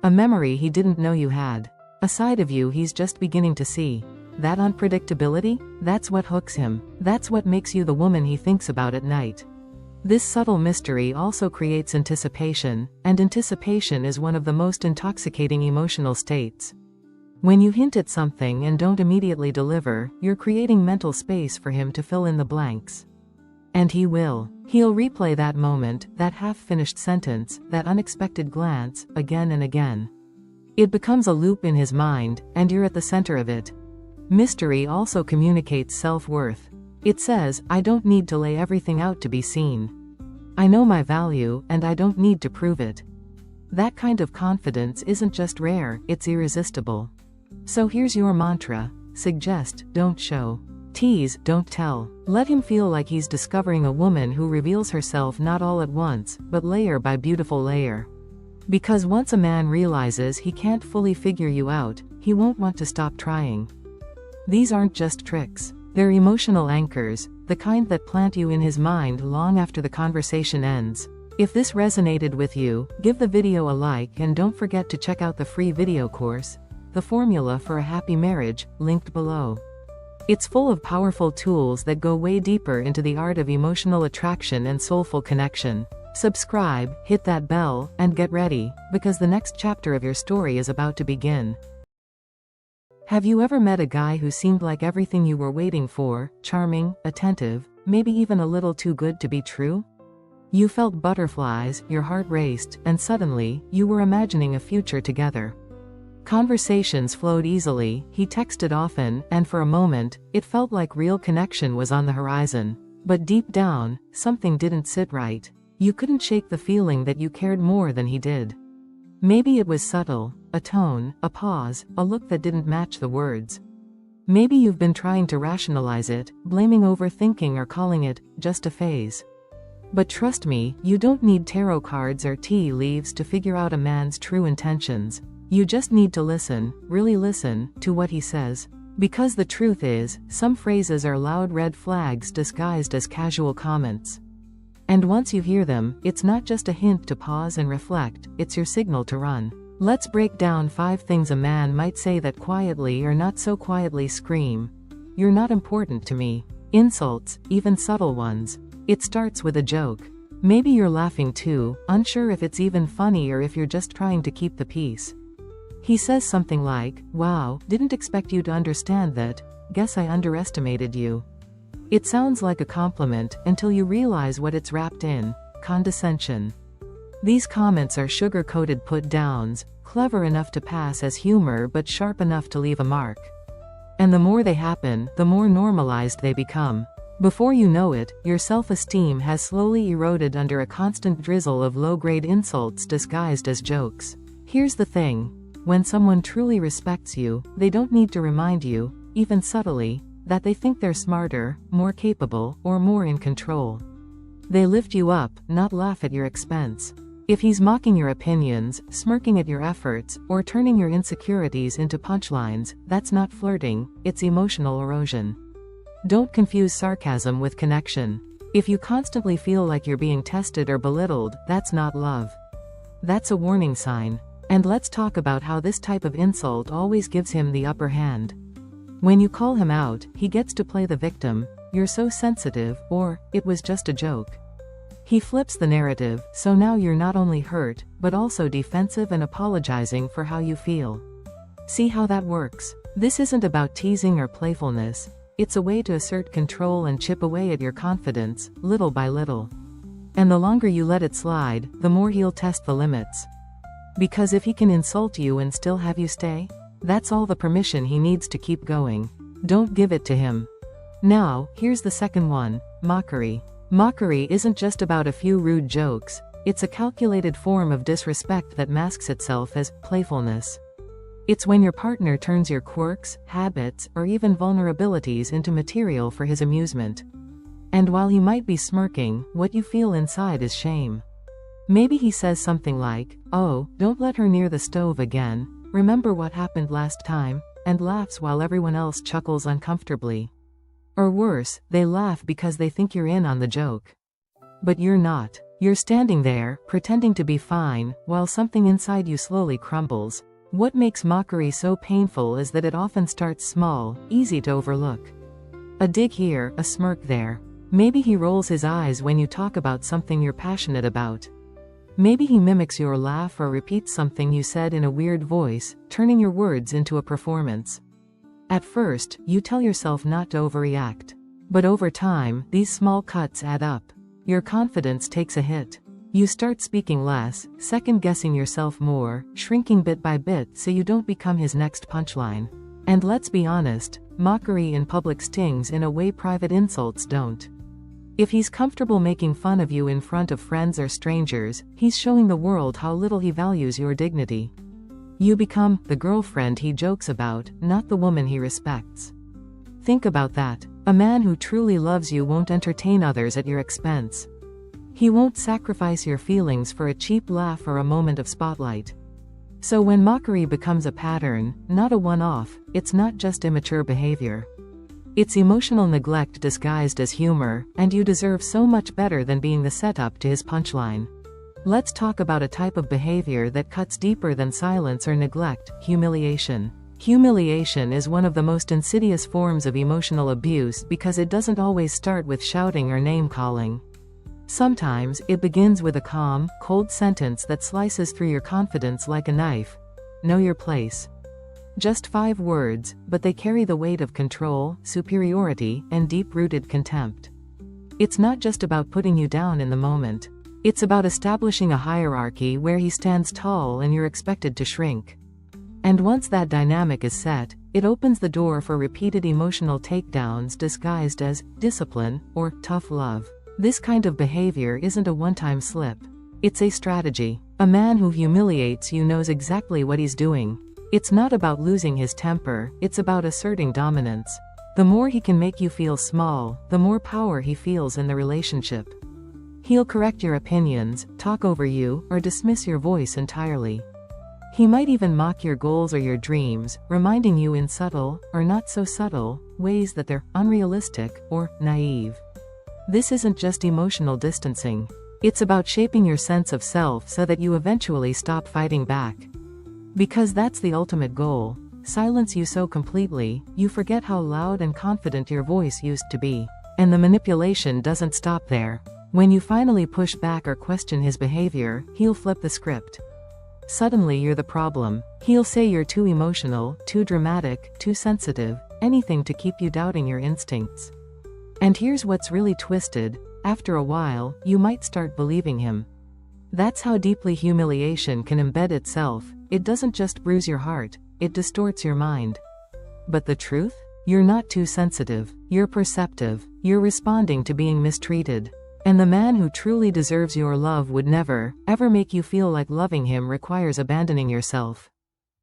A memory he didn't know you had. A side of you he's just beginning to see. That unpredictability? That's what hooks him. That's what makes you the woman he thinks about at night. This subtle mystery also creates anticipation, and anticipation is one of the most intoxicating emotional states. When you hint at something and don't immediately deliver, you're creating mental space for him to fill in the blanks. And he will. He'll replay that moment, that half-finished sentence, that unexpected glance, again and again. It becomes a loop in his mind, and you're at the center of it. Mystery also communicates self-worth. It says, I don't need to lay everything out to be seen. I know my value, and I don't need to prove it. That kind of confidence isn't just rare, it's irresistible. So here's your mantra: suggest, don't show. Tease, don't tell. Let him feel like he's discovering a woman who reveals herself not all at once, but layer by beautiful layer. Because once a man realizes he can't fully figure you out, he won't want to stop trying. These aren't just tricks. They're emotional anchors, the kind that plant you in his mind long after the conversation ends. If this resonated with you, give the video a like and don't forget to check out the free video course, The Formula for a Happy Marriage, linked below. It's full of powerful tools that go way deeper into the art of emotional attraction and soulful connection. Subscribe, hit that bell, and get ready, because the next chapter of your story is about to begin. Have you ever met a guy who seemed like everything you were waiting for, charming, attentive, maybe even a little too good to be true? You felt butterflies, your heart raced, and suddenly, you were imagining a future together. Conversations flowed easily, he texted often, and for a moment, it felt like real connection was on the horizon. But deep down, something didn't sit right. You couldn't shake the feeling that you cared more than he did. Maybe it was subtle, a tone, a pause, a look that didn't match the words. Maybe you've been trying to rationalize it, blaming overthinking or calling it just a phase. But trust me, you don't need tarot cards or tea leaves to figure out a man's true intentions. You just need to listen, really listen, to what he says. Because the truth is, some phrases are loud red flags disguised as casual comments. And once you hear them, it's not just a hint to pause and reflect, it's your signal to run. Let's break down 5 things a man might say that quietly or not so quietly scream, "You're not important to me." Insults, even subtle ones. It starts with a joke. Maybe you're laughing too, unsure if it's even funny or if you're just trying to keep the peace. He says something like, "Wow, didn't expect you to understand that. Guess I underestimated you." It sounds like a compliment until you realize what it's wrapped in: condescension. These comments are sugar-coated put-downs, clever enough to pass as humor but sharp enough to leave a mark. And the more they happen, the more normalized they become. Before you know it, your self-esteem has slowly eroded under a constant drizzle of low-grade insults disguised as jokes. Here's the thing: when someone truly respects you, they don't need to remind you, even subtly, that they think they're smarter, more capable, or more in control. They lift you up, not laugh at your expense. If he's mocking your opinions, smirking at your efforts, or turning your insecurities into punchlines, that's not flirting, it's emotional erosion. Don't confuse sarcasm with connection. If you constantly feel like you're being tested or belittled, that's not love. That's a warning sign. And let's talk about how this type of insult always gives him the upper hand. When you call him out, he gets to play the victim: "You're so sensitive," or "It was just a joke." He flips the narrative, so now you're not only hurt, but also defensive and apologizing for how you feel. See how that works? This isn't about teasing or playfulness. It's a way to assert control and chip away at your confidence, little by little. And the longer you let it slide, the more he'll test the limits. Because if he can insult you and still have you stay, that's all the permission he needs to keep going. Don't give it to him. Now, here's the second one: mockery. Mockery isn't just about a few rude jokes, it's a calculated form of disrespect that masks itself as playfulness. It's when your partner turns your quirks, habits, or even vulnerabilities into material for his amusement. And while he might be smirking, what you feel inside is shame. Maybe he says something like, "Oh, don't let her near the stove again. Remember what happened last time?" and laughs while everyone else chuckles uncomfortably. Or worse, they laugh because they think you're in on the joke. But you're not. You're standing there, pretending to be fine, while something inside you slowly crumbles. What makes mockery so painful is that it often starts small, easy to overlook. A dig here, a smirk there. Maybe he rolls his eyes when you talk about something you're passionate about. Maybe he mimics your laugh or repeats something you said in a weird voice, turning your words into a performance. At first, you tell yourself not to overreact. But over time, these small cuts add up. Your confidence takes a hit. You start speaking less, second-guessing yourself more, shrinking bit by bit so you don't become his next punchline. And let's be honest, mockery in public stings in a way private insults don't. If he's comfortable making fun of you in front of friends or strangers, he's showing the world how little he values your dignity. You become the girlfriend he jokes about, not the woman he respects. Think about that. A man who truly loves you won't entertain others at your expense. He won't sacrifice your feelings for a cheap laugh or a moment of spotlight. So when mockery becomes a pattern, not a one-off, it's not just immature behavior. It's emotional neglect disguised as humor, and you deserve so much better than being the setup to his punchline. Let's talk about a type of behavior that cuts deeper than silence or neglect: humiliation. Humiliation is one of the most insidious forms of emotional abuse because it doesn't always start with shouting or name-calling. Sometimes, it begins with a calm, cold sentence that slices through your confidence like a knife. Know your place. Just 5 words, but they carry the weight of control, superiority, and deep-rooted contempt. It's not just about putting you down in the moment. It's about establishing a hierarchy where he stands tall and you're expected to shrink. And once that dynamic is set, it opens the door for repeated emotional takedowns disguised as discipline or tough love. This kind of behavior isn't a one-time slip. It's a strategy. A man who humiliates you knows exactly what he's doing. It's not about losing his temper, it's about asserting dominance. The more he can make you feel small, the more power he feels in the relationship. He'll correct your opinions, talk over you, or dismiss your voice entirely. He might even mock your goals or your dreams, reminding you in subtle, or not so subtle, ways that they're unrealistic or naive. This isn't just emotional distancing. It's about shaping your sense of self so that you eventually stop fighting back. Because that's the ultimate goal. Silence you so completely, you forget how loud and confident your voice used to be. And the manipulation doesn't stop there. When you finally push back or question his behavior, he'll flip the script. Suddenly you're the problem. He'll say you're too emotional, too dramatic, too sensitive, anything to keep you doubting your instincts. And here's what's really twisted: after a while, you might start believing him. That's how deeply humiliation can embed itself. It doesn't just bruise your heart, it distorts your mind. But the truth? You're not too sensitive, you're perceptive, you're responding to being mistreated. And the man who truly deserves your love would never, ever make you feel like loving him requires abandoning yourself.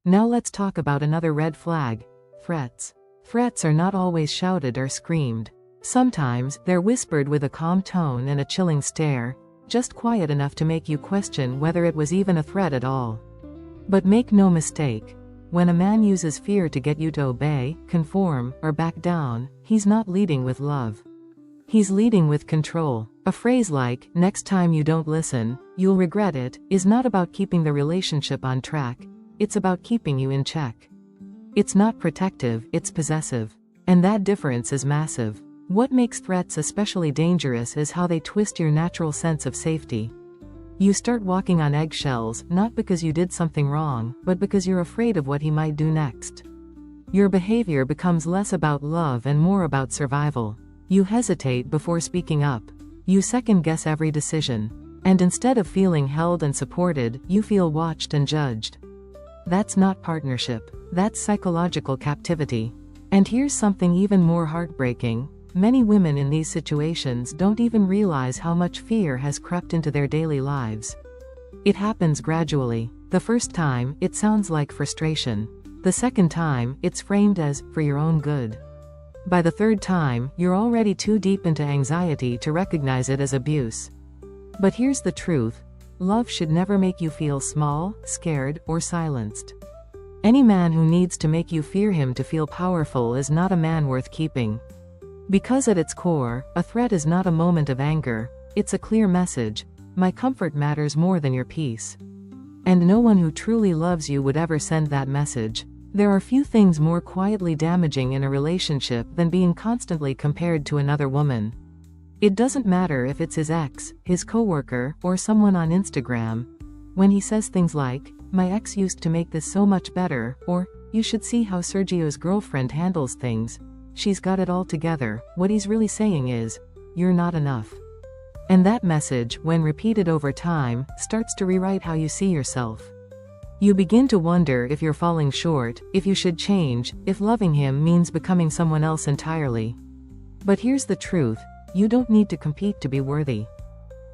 Now let's talk about another red flag: threats. Threats are not always shouted or screamed. Sometimes, they're whispered with a calm tone and a chilling stare, just quiet enough to make you question whether it was even a threat at all. But make no mistake, when a man uses fear to get you to obey, conform, or back down, he's not leading with love. He's leading with control. A phrase like, "next time you don't listen, you'll regret it," is not about keeping the relationship on track, it's about keeping you in check. It's not protective, it's possessive. And that difference is massive. What makes threats especially dangerous is how they twist your natural sense of safety. You start walking on eggshells, not because you did something wrong, but because you're afraid of what he might do next. Your behavior becomes less about love and more about survival. You hesitate before speaking up. You second-guess every decision. And instead of feeling held and supported, you feel watched and judged. That's not partnership. That's psychological captivity. And here's something even more heartbreaking. Many women in these situations don't even realize how much fear has crept into their daily lives. It happens gradually. The first time, it sounds like frustration. The second time, it's framed as, for your own good. By the third time, you're already too deep into anxiety to recognize it as abuse. But here's the truth: love should never make you feel small, scared, or silenced. Any man who needs to make you fear him to feel powerful is not a man worth keeping. Because at its core, a threat is not a moment of anger, it's a clear message: my comfort matters more than your peace. And no one who truly loves you would ever send that message. There are few things more quietly damaging in a relationship than being constantly compared to another woman. It doesn't matter if it's his ex, his coworker, or someone on Instagram. When he says things like, "My ex used to make this so much better," or, "You should see how Sergio's girlfriend handles things. She's got it all together," what he's really saying is, "You're not enough." And that message, when repeated over time, starts to rewrite how you see yourself. You begin to wonder if you're falling short, if you should change, if loving him means becoming someone else entirely. But here's the truth, you don't need to compete to be worthy.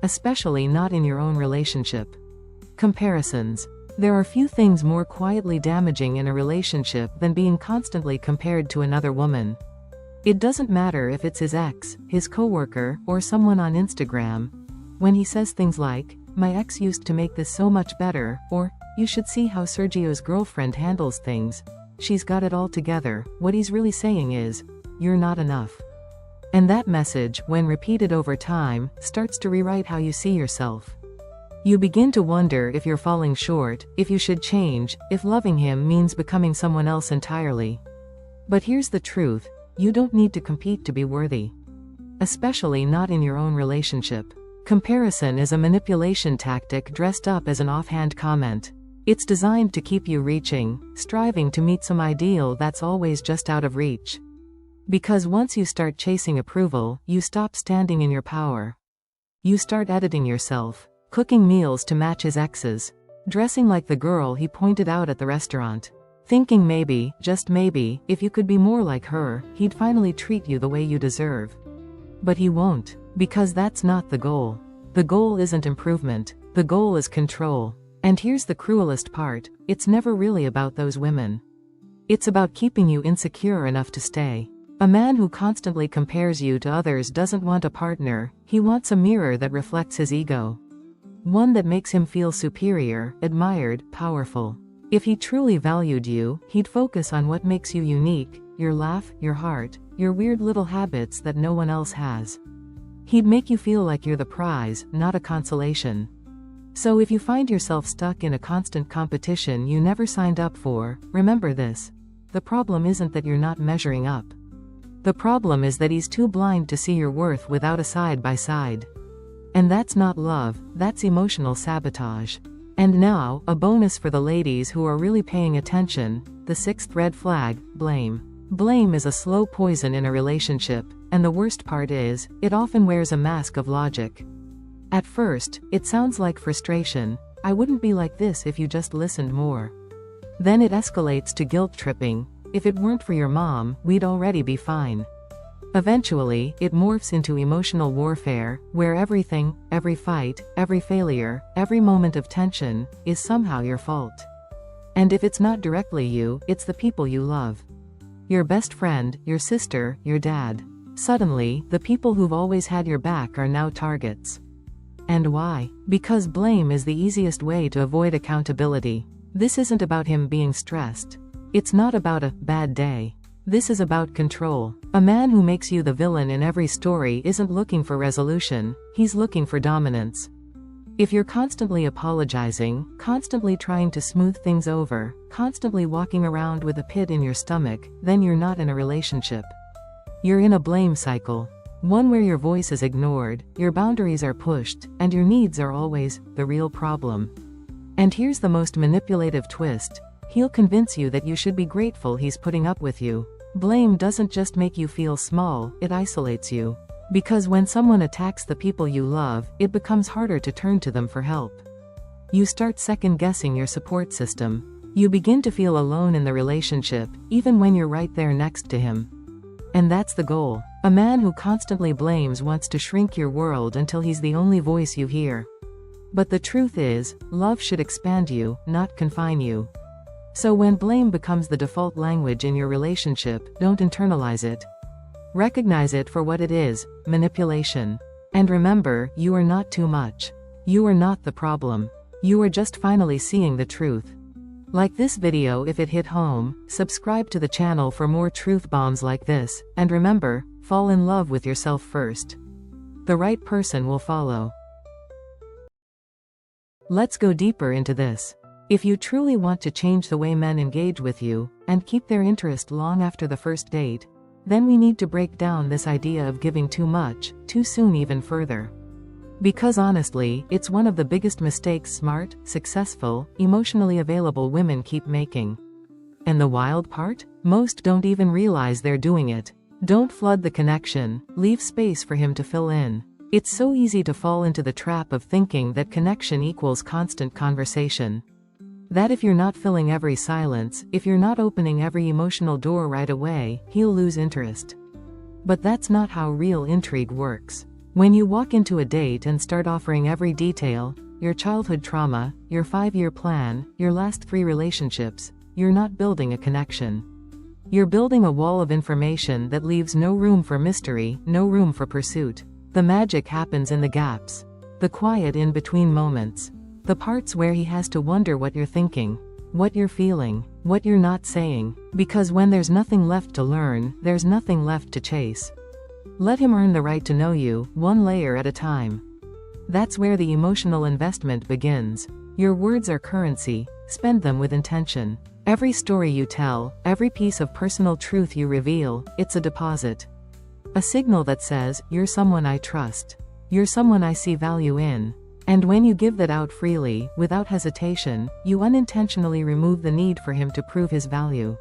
Especially not in your own relationship. Comparisons. There are few things more quietly damaging in a relationship than being constantly compared to another woman. It doesn't matter if it's his ex, his coworker, or someone on Instagram. When he says things like, "My ex used to make this so much better," or, "You should see how Sergio's girlfriend handles things. She's got it all together," what he's really saying is, "You're not enough." And that message, when repeated over time, starts to rewrite how you see yourself. You begin to wonder if you're falling short, if you should change, if loving him means becoming someone else entirely. But here's the truth, you don't need to compete to be worthy. Especially not in your own relationship. Comparison is a manipulation tactic dressed up as an offhand comment. It's designed to keep you reaching, striving to meet some ideal that's always just out of reach. Because once you start chasing approval, you stop standing in your power. You start editing yourself, cooking meals to match his exes, dressing like the girl he pointed out at the restaurant, thinking maybe, just maybe, if you could be more like her, he'd finally treat you the way you deserve. But he won't, because that's not the goal. The goal isn't improvement, the goal is control. And here's the cruelest part, it's never really about those women. It's about keeping you insecure enough to stay. A man who constantly compares you to others doesn't want a partner, he wants a mirror that reflects his ego. One that makes him feel superior, admired, powerful. If he truly valued you, he'd focus on what makes you unique, your laugh, your heart, your weird little habits that no one else has. He'd make you feel like you're the prize, not a consolation. So if you find yourself stuck in a constant competition you never signed up for, remember this. The problem isn't that you're not measuring up. The problem is that he's too blind to see your worth without a side-by-side. And that's not love, that's emotional sabotage. And now, a bonus for the ladies who are really paying attention, the sixth red flag, blame. Blame is a slow poison in a relationship, and the worst part is, it often wears a mask of logic. At first, it sounds like frustration, "I wouldn't be like this if you just listened more." Then it escalates to guilt-tripping, "If it weren't for your mom, we'd already be fine." Eventually, it morphs into emotional warfare, where everything, every fight, every failure, every moment of tension, is somehow your fault. And if it's not directly you, it's the people you love. Your best friend, your sister, your dad. Suddenly, the people who've always had your back are now targets. And why? Because blame is the easiest way to avoid accountability. This isn't about him being stressed. It's not about a bad day. This is about control. A man who makes you the villain in every story isn't looking for resolution, he's looking for dominance. If you're constantly apologizing, constantly trying to smooth things over, constantly walking around with a pit in your stomach, then you're not in a relationship. You're in a blame cycle. One where your voice is ignored, your boundaries are pushed, and your needs are always the real problem. And here's the most manipulative twist. He'll convince you that you should be grateful he's putting up with you. Blame doesn't just make you feel small, it isolates you. Because when someone attacks the people you love, it becomes harder to turn to them for help. You start second-guessing your support system. You begin to feel alone in the relationship, even when you're right there next to him. And that's the goal. A man who constantly blames wants to shrink your world until he's the only voice you hear. But the truth is, love should expand you, not confine you. So when blame becomes the default language in your relationship, don't internalize it. Recognize it for what it is, manipulation. And remember, you are not too much. You are not the problem. You are just finally seeing the truth. Like this video if it hit home, subscribe to the channel for more truth bombs like this, and remember, fall in love with yourself first. The right person will follow. Let's go deeper into this. If you truly want to change the way men engage with you, and keep their interest long after the first date, then we need to break down this idea of giving too much, too soon even further. Because honestly, it's one of the biggest mistakes smart, successful, emotionally available women keep making. And the wild part? Most don't even realize they're doing it. Don't flood the connection, leave space for him to fill in. It's so easy to fall into the trap of thinking that connection equals constant conversation. That if you're not filling every silence, if you're not opening every emotional door right away, he'll lose interest. But that's not how real intrigue works. When you walk into a date and start offering every detail, your childhood trauma, your 5-year plan, your last 3 relationships, you're not building a connection. You're building a wall of information that leaves no room for mystery, no room for pursuit. The magic happens in the gaps. The quiet in between moments. The parts where he has to wonder what you're thinking, what you're feeling, what you're not saying, because when there's nothing left to learn, there's nothing left to chase. Let him earn the right to know you, one layer at a time. That's where the emotional investment begins. Your words are currency, spend them with intention. Every story you tell, every piece of personal truth you reveal, it's a deposit. A signal that says, you're someone I trust. You're someone I see value in. And when you give that out freely, without hesitation, you unintentionally remove the need for him to prove his value.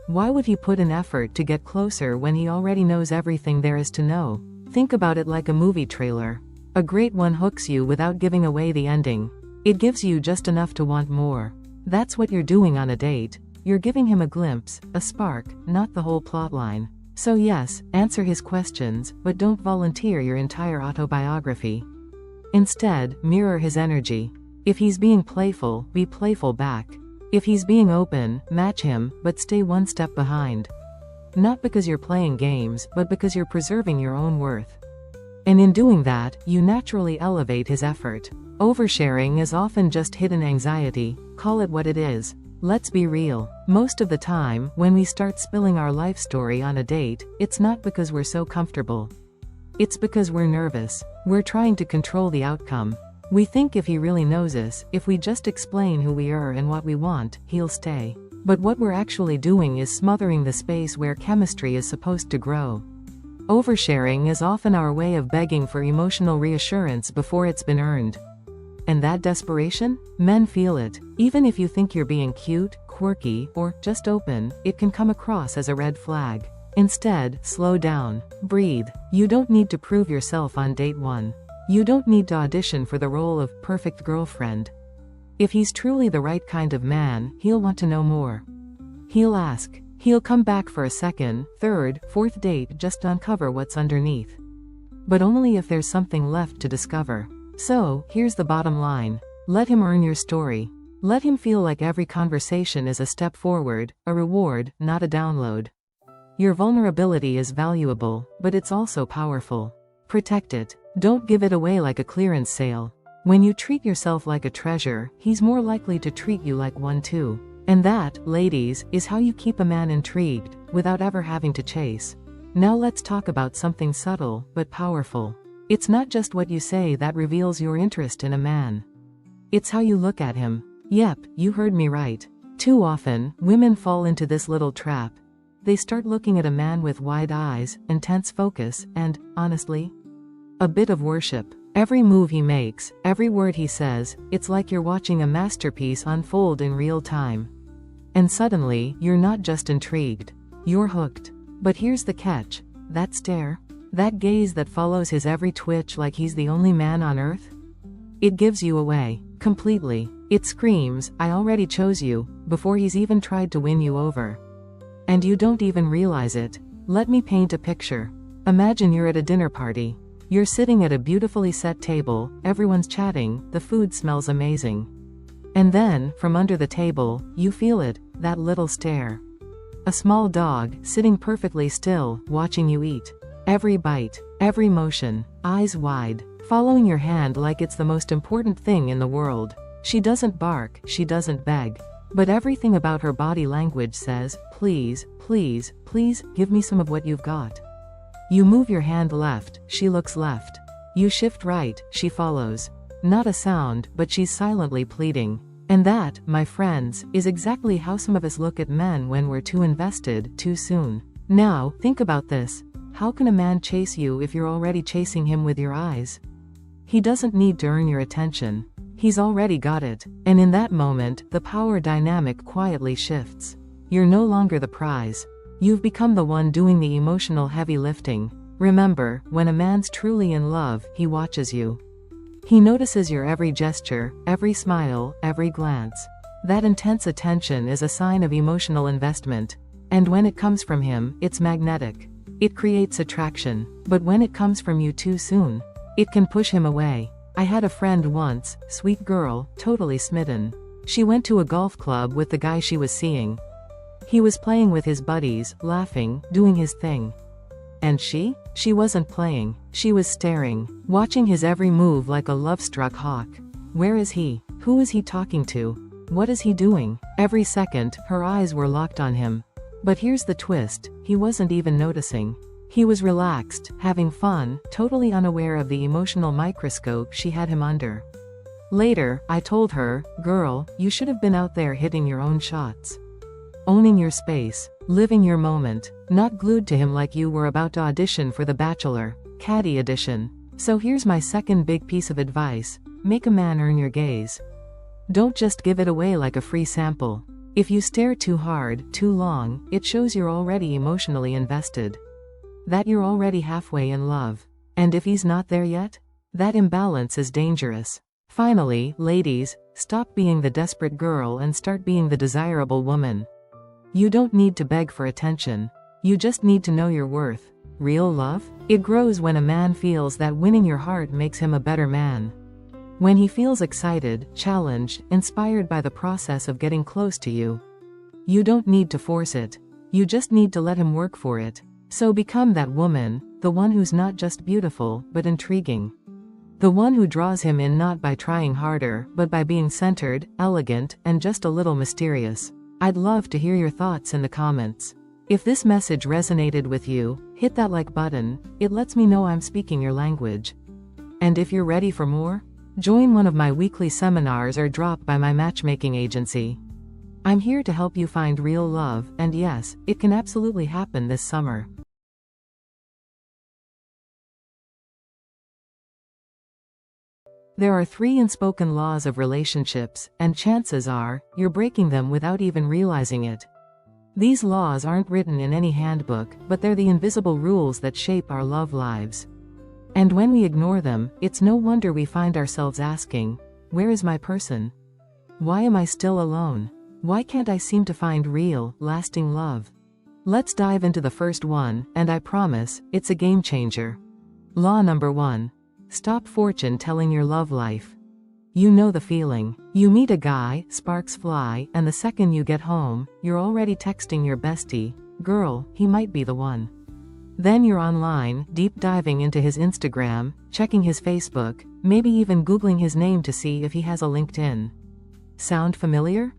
Why would he put in effort to get closer when he already knows everything there is to know? Think about it like a movie trailer. A great one hooks you without giving away the ending. It gives you just enough to want more. That's what you're doing on a date. You're giving him a glimpse, a spark, not the whole plotline. So yes, answer his questions, but don't volunteer your entire autobiography. Instead, mirror his energy. If he's being playful, be playful back. If he's being open, match him, but stay one step behind. Not because you're playing games, but because you're preserving your own worth. And in doing that, you naturally elevate his effort. Oversharing is often just hidden anxiety, call it what it is. Let's be real. Most of the time, when we start spilling our life story on a date, it's not because we're so comfortable. It's because we're nervous. We're trying to control the outcome. We think if he really knows us, if we just explain who we are and what we want, he'll stay. But what we're actually doing is smothering the space where chemistry is supposed to grow. Oversharing is often our way of begging for emotional reassurance before it's been earned. And that desperation? Men feel it. Even if you think you're being cute, quirky, or just open, it can come across as a red flag. Instead, slow down. Breathe. You don't need to prove yourself on date 1. You don't need to audition for the role of perfect girlfriend. If he's truly the right kind of man, he'll want to know more. He'll ask. He'll come back for a second, third, fourth date just to uncover what's underneath. But only if there's something left to discover. So, here's the bottom line. Let him earn your story. Let him feel like every conversation is a step forward, a reward, not a download. Your vulnerability is valuable, but it's also powerful. Protect it. Don't give it away like a clearance sale. When you treat yourself like a treasure, he's more likely to treat you like one too. And that, ladies, is how you keep a man intrigued, without ever having to chase. Now let's talk about something subtle, but powerful. It's not just what you say that reveals your interest in a man. It's how you look at him. Yep, you heard me right. Too often, women fall into this little trap. They start looking at a man with wide eyes, intense focus, and, honestly, a bit of worship. Every move he makes, every word he says, it's like you're watching a masterpiece unfold in real time. And suddenly, you're not just intrigued. You're hooked. But here's the catch. That stare, that gaze that follows his every twitch like he's the only man on earth, it gives you away, completely. It screams, I already chose you, before he's even tried to win you over. And you don't even realize it. Let me paint a picture. Imagine you're at a dinner party. You're sitting at a beautifully set table, everyone's chatting, the food smells amazing. And then, from under the table, you feel it, that little stare. A small dog, sitting perfectly still, watching you eat. Every bite, every motion, eyes wide, following your hand like it's the most important thing in the world. She doesn't bark, she doesn't beg. But everything about her body language says, please, please, please, give me some of what you've got. You move your hand left, she looks left. You shift right, she follows. Not a sound, but she's silently pleading. And that, my friends, is exactly how some of us look at men when we're too invested, too soon. Now, think about this. How can a man chase you if you're already chasing him with your eyes? He doesn't need to earn your attention. He's already got it. And in that moment, the power dynamic quietly shifts. You're no longer the prize. You've become the one doing the emotional heavy lifting. Remember, when a man's truly in love, he watches you. He notices your every gesture, every smile, every glance. That intense attention is a sign of emotional investment. And when it comes from him, it's magnetic. It creates attraction. But when it comes from you too soon, it can push him away. I had a friend once, sweet girl, totally smitten. She went to a golf club with the guy she was seeing. He was playing with his buddies, laughing, doing his thing. And she? She wasn't playing. She was staring, watching his every move like a love-struck hawk. Where is he? Who is he talking to? What is he doing? Every second, her eyes were locked on him. But here's the twist, he wasn't even noticing. He was relaxed, having fun, totally unaware of the emotional microscope she had him under. Later, I told her, girl, you should have been out there hitting your own shots. Owning your space, living your moment, not glued to him like you were about to audition for The Bachelor, Caddy edition. So here's my second big piece of advice, make a man earn your gaze. Don't just give it away like a free sample. If you stare too hard, too long, it shows you're already emotionally invested. That you're already halfway in love. And if he's not there yet, that imbalance is dangerous. Finally, ladies, stop being the desperate girl and start being the desirable woman. You don't need to beg for attention. You just need to know your worth. Real love? It grows when a man feels that winning your heart makes him a better man. When he feels excited, challenged, inspired by the process of getting close to you. You don't need to force it. You just need to let him work for it. So become that woman, the one who's not just beautiful, but intriguing. The one who draws him in not by trying harder, but by being centered, elegant, and just a little mysterious. I'd love to hear your thoughts in the comments. If this message resonated with you, hit that like button, it lets me know I'm speaking your language. And if you're ready for more, join one of my weekly seminars or drop by my matchmaking agency. I'm here to help you find real love, and yes, it can absolutely happen this summer. There are 3 unspoken laws of relationships, and chances are, you're breaking them without even realizing it. These laws aren't written in any handbook, but they're the invisible rules that shape our love lives. And when we ignore them, it's no wonder we find ourselves asking, where is my person? Why am I still alone? Why can't I seem to find real, lasting love? Let's dive into the first one, and I promise, it's a game changer. Law number 1. Stop fortune telling your love life. You know the feeling. You meet a guy, sparks fly, and the second you get home, you're already texting your bestie, girl, he might be the one. Then you're online, deep diving into his Instagram, checking his Facebook, maybe even Googling his name to see if he has a LinkedIn. Sound familiar?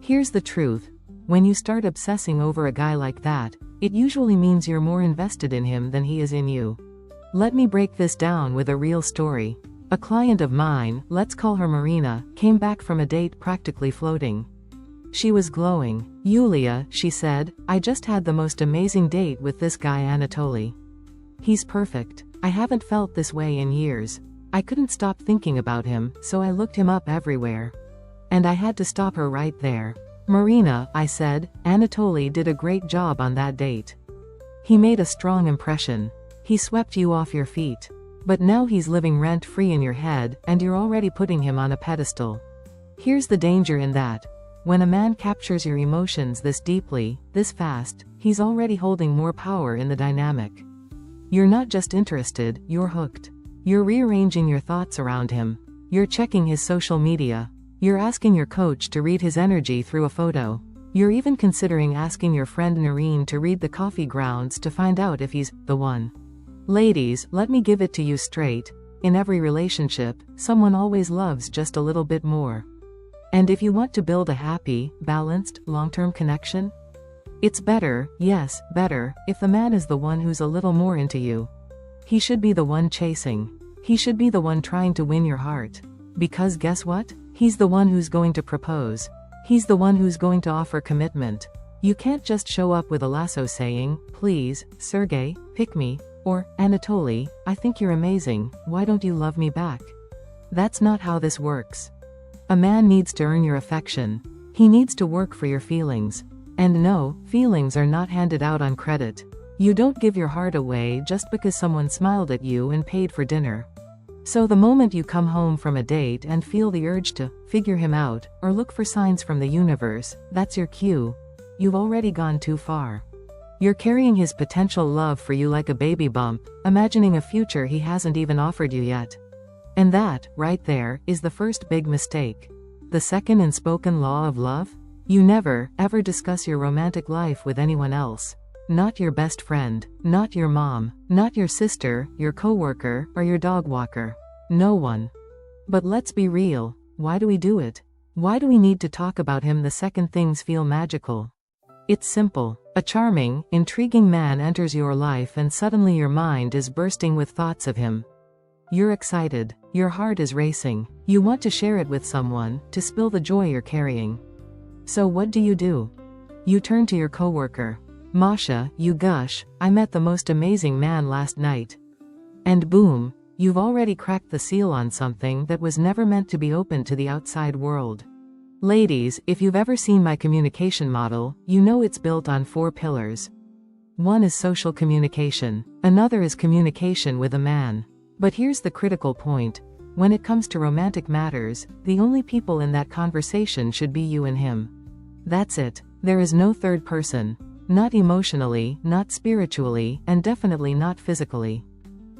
Here's the truth. When you start obsessing over a guy like that, it usually means you're more invested in him than he is in you. Let me break this down with a real story. A client of mine, let's call her Marina, came back from a date practically floating. She was glowing. Yulia, she said, I just had the most amazing date with this guy Anatoly. He's perfect. I haven't felt this way in years. I couldn't stop thinking about him, so I looked him up everywhere. And I had to stop her right there. Marina, I said, Anatoly did a great job on that date. He made a strong impression. He swept you off your feet. But now he's living rent-free in your head, and you're already putting him on a pedestal. Here's the danger in that. When a man captures your emotions this deeply, this fast, he's already holding more power in the dynamic. You're not just interested, you're hooked. You're rearranging your thoughts around him. You're checking his social media. You're asking your coach to read his energy through a photo. You're even considering asking your friend Noreen to read the coffee grounds to find out if he's the one. Ladies, let me give it to you straight. In every relationship, someone always loves just a little bit more. And if you want to build a happy, balanced, long-term connection, it's better, yes, better, if the man is the one who's a little more into you. He should be the one chasing. He should be the one trying to win your heart. Because guess what? He's the one who's going to propose. He's the one who's going to offer commitment. You can't just show up with a lasso saying, "Please, Sergey, pick me," or, "Anatoly, I think you're amazing, why don't you love me back?" That's not how this works. A man needs to earn your affection. He needs to work for your feelings. And no, feelings are not handed out on credit. You don't give your heart away just because someone smiled at you and paid for dinner. So the moment you come home from a date and feel the urge to figure him out, or look for signs from the universe, that's your cue. You've already gone too far. You're carrying his potential love for you like a baby bump, imagining a future he hasn't even offered you yet. And that, right there, is the first big mistake. The second unspoken law of love? You never, ever discuss your romantic life with anyone else. Not your best friend, not your mom, not your sister, your coworker, or your dog walker. No one. But let's be real, why do we do it? Why do we need to talk about him the second things feel magical? It's simple. A charming, intriguing man enters your life and suddenly your mind is bursting with thoughts of him. You're excited. Your heart is racing. You want to share it with someone, to spill the joy you're carrying. So what do? You turn to your coworker. "Masha, you gush, I met the most amazing man last night." And boom, you've already cracked the seal on something that was never meant to be open to the outside world. Ladies, if you've ever seen my communication model, you know it's built on 4 pillars. One is social communication. Another is communication with a man. But here's the critical point. When it comes to romantic matters, the only people in that conversation should be you and him. That's it. There is no third person. Not emotionally, not spiritually, and definitely not physically.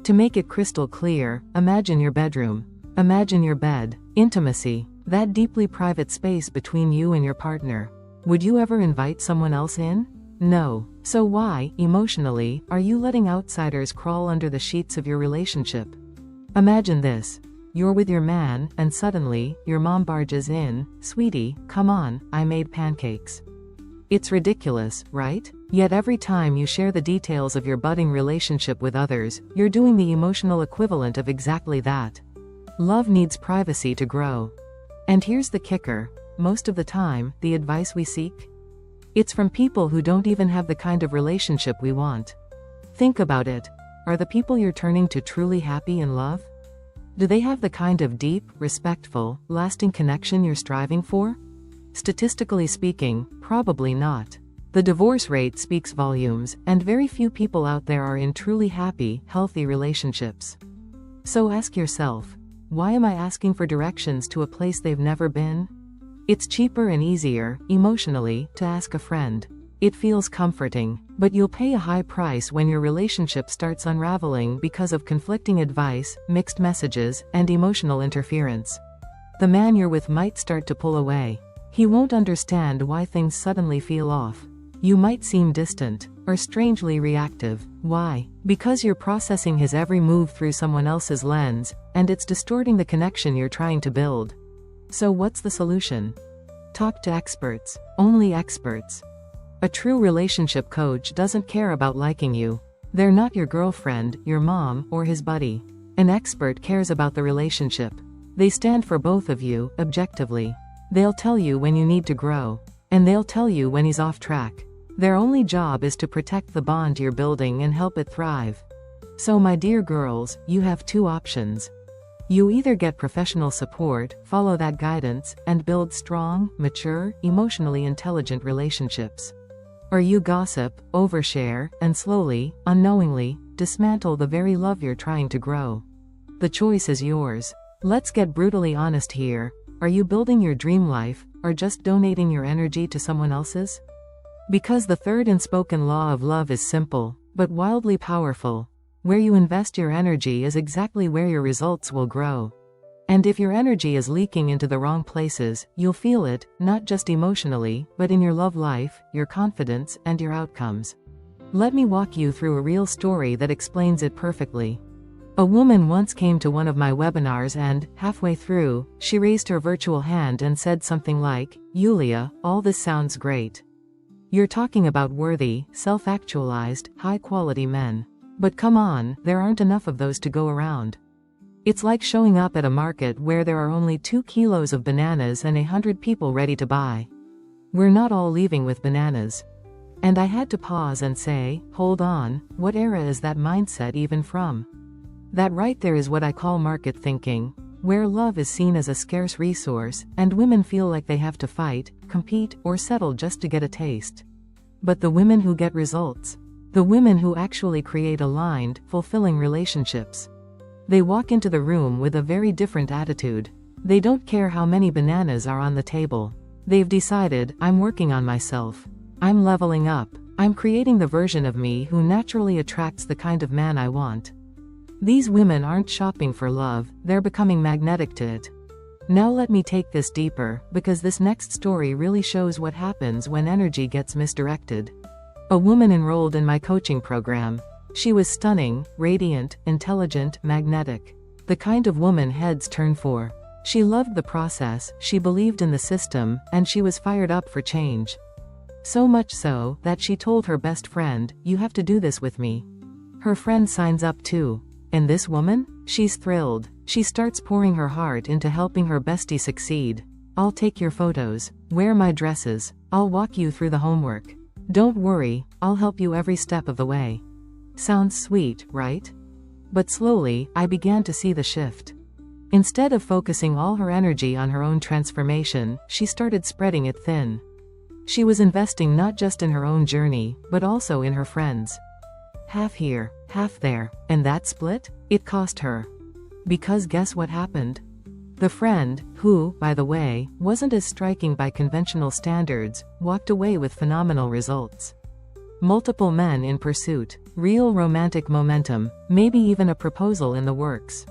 To make it crystal clear, imagine your bedroom. Imagine your bed. Intimacy. That deeply private space between you and your partner. Would you ever invite someone else in? No. So why, emotionally, are you letting outsiders crawl under the sheets of your relationship? Imagine this. You're with your man, and suddenly, your mom barges in, "Sweetie, come on, I made pancakes." It's ridiculous, right? Yet every time you share the details of your budding relationship with others, you're doing the emotional equivalent of exactly that. Love needs privacy to grow. And here's the kicker. Most of the time, the advice we seek? It's from people who don't even have the kind of relationship we want. Think about it. Are the people you're turning to truly happy in love? Do they have the kind of deep, respectful, lasting connection you're striving for? Statistically speaking, probably not. The divorce rate speaks volumes, and very few people out there are in truly happy, healthy relationships. So ask yourself, why am I asking for directions to a place they've never been? It's cheaper and easier, emotionally, to ask a friend. It feels comforting, but you'll pay a high price when your relationship starts unraveling because of conflicting advice, mixed messages, and emotional interference. The man you're with might start to pull away. He won't understand why things suddenly feel off. You might seem distant, or strangely reactive. Why? Because you're processing his every move through someone else's lens, and it's distorting the connection you're trying to build. So what's the solution? Talk to experts. Only experts. A true relationship coach doesn't care about liking you. They're not your girlfriend, your mom, or his buddy. An expert cares about the relationship. They stand for both of you, objectively. They'll tell you when you need to grow. And they'll tell you when he's off track. Their only job is to protect the bond you're building and help it thrive. So my dear girls, you have 2 options. You either get professional support, follow that guidance, and build strong, mature, emotionally intelligent relationships. Or you gossip, overshare, and slowly, unknowingly, dismantle the very love you're trying to grow. The choice is yours. Let's get brutally honest here. Are you building your dream life, or just donating your energy to someone else's? Because the third unspoken law of love is simple, but wildly powerful. Where you invest your energy is exactly where your results will grow. And if your energy is leaking into the wrong places, you'll feel it, not just emotionally, but in your love life, your confidence, and your outcomes. Let me walk you through a real story that explains it perfectly. A woman once came to one of my webinars and, halfway through, she raised her virtual hand and said something like, "Yulia, all this sounds great. You're talking about worthy, self-actualized, high-quality men. But come on, there aren't enough of those to go around. It's like showing up at a market where there are only 2 kilos of bananas and 100 people ready to buy. We're not all leaving with bananas. And I had to pause and say, hold on, what era is that mindset even from? That right there is what I call market thinking, where love is seen as a scarce resource, and women feel like they have to fight, compete, or settle just to get a taste. But the women who get results, the women who actually create aligned, fulfilling relationships, they walk into the room with a very different attitude. They don't care how many bananas are on the table. They've decided, I'm working on myself. I'm leveling up. I'm creating the version of me who naturally attracts the kind of man I want. These women aren't shopping for love, they're becoming magnetic to it. Now let me take this deeper, because this next story really shows what happens when energy gets misdirected. A woman enrolled in my coaching program. She was stunning, radiant, intelligent, magnetic. The kind of woman heads turn for. She loved the process, she believed in the system, and she was fired up for change. So much so, that she told her best friend, you have to do this with me. Her friend signs up too. And this woman? She's thrilled. She starts pouring her heart into helping her bestie succeed. I'll take your photos. Wear my dresses. I'll walk you through the homework. Don't worry, I'll help you every step of the way. Sounds sweet, right? But slowly, I began to see the shift. Instead of focusing all her energy on her own transformation, she started spreading it thin. She was investing not just in her own journey, but also in her friends. Half here, half there, and that split? It cost her. Because guess what happened? The friend, who, by the way, wasn't as striking by conventional standards, walked away with phenomenal results. Multiple men in pursuit, real romantic momentum, maybe even a proposal in the works.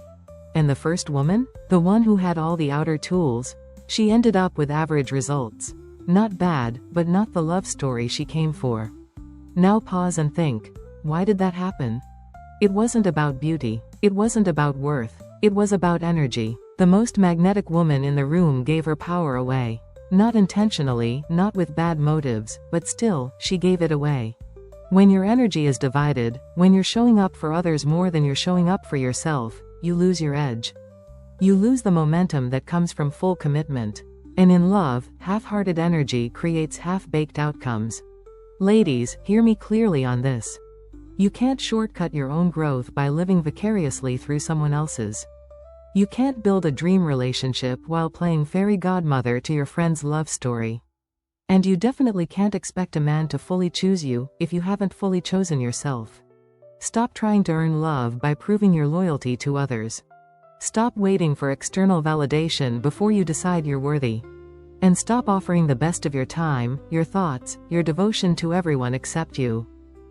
And the first woman? The one who had all the outer tools? She ended up with average results. Not bad, but not the love story she came for. Now pause and think. Why did that happen? It wasn't about beauty. It wasn't about worth. It was about energy. The most magnetic woman in the room gave her power away. Not intentionally, not with bad motives, but still, she gave it away. When your energy is divided, when you're showing up for others more than you're showing up for yourself, you lose your edge. You lose the momentum that comes from full commitment. And in love, half-hearted energy creates half-baked outcomes. Ladies, hear me clearly on this. You can't shortcut your own growth by living vicariously through someone else's. You can't build a dream relationship while playing fairy godmother to your friend's love story. And you definitely can't expect a man to fully choose you if you haven't fully chosen yourself. Stop trying to earn love by proving your loyalty to others. Stop waiting for external validation before you decide you're worthy. And stop offering the best of your time, your thoughts, your devotion to everyone except you.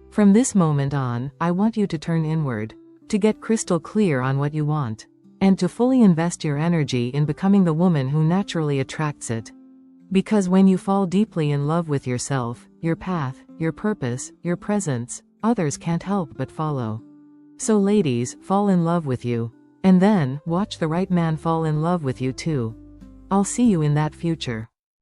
From this moment on, I want you to turn inward, to get crystal clear on what you want, and to fully invest your energy in becoming the woman who naturally attracts it. Because when you fall deeply in love with yourself, your path, your purpose, your presence, others can't help but follow. So ladies, fall in love with you. And then, watch the right man fall in love with you too. I'll see you in that future.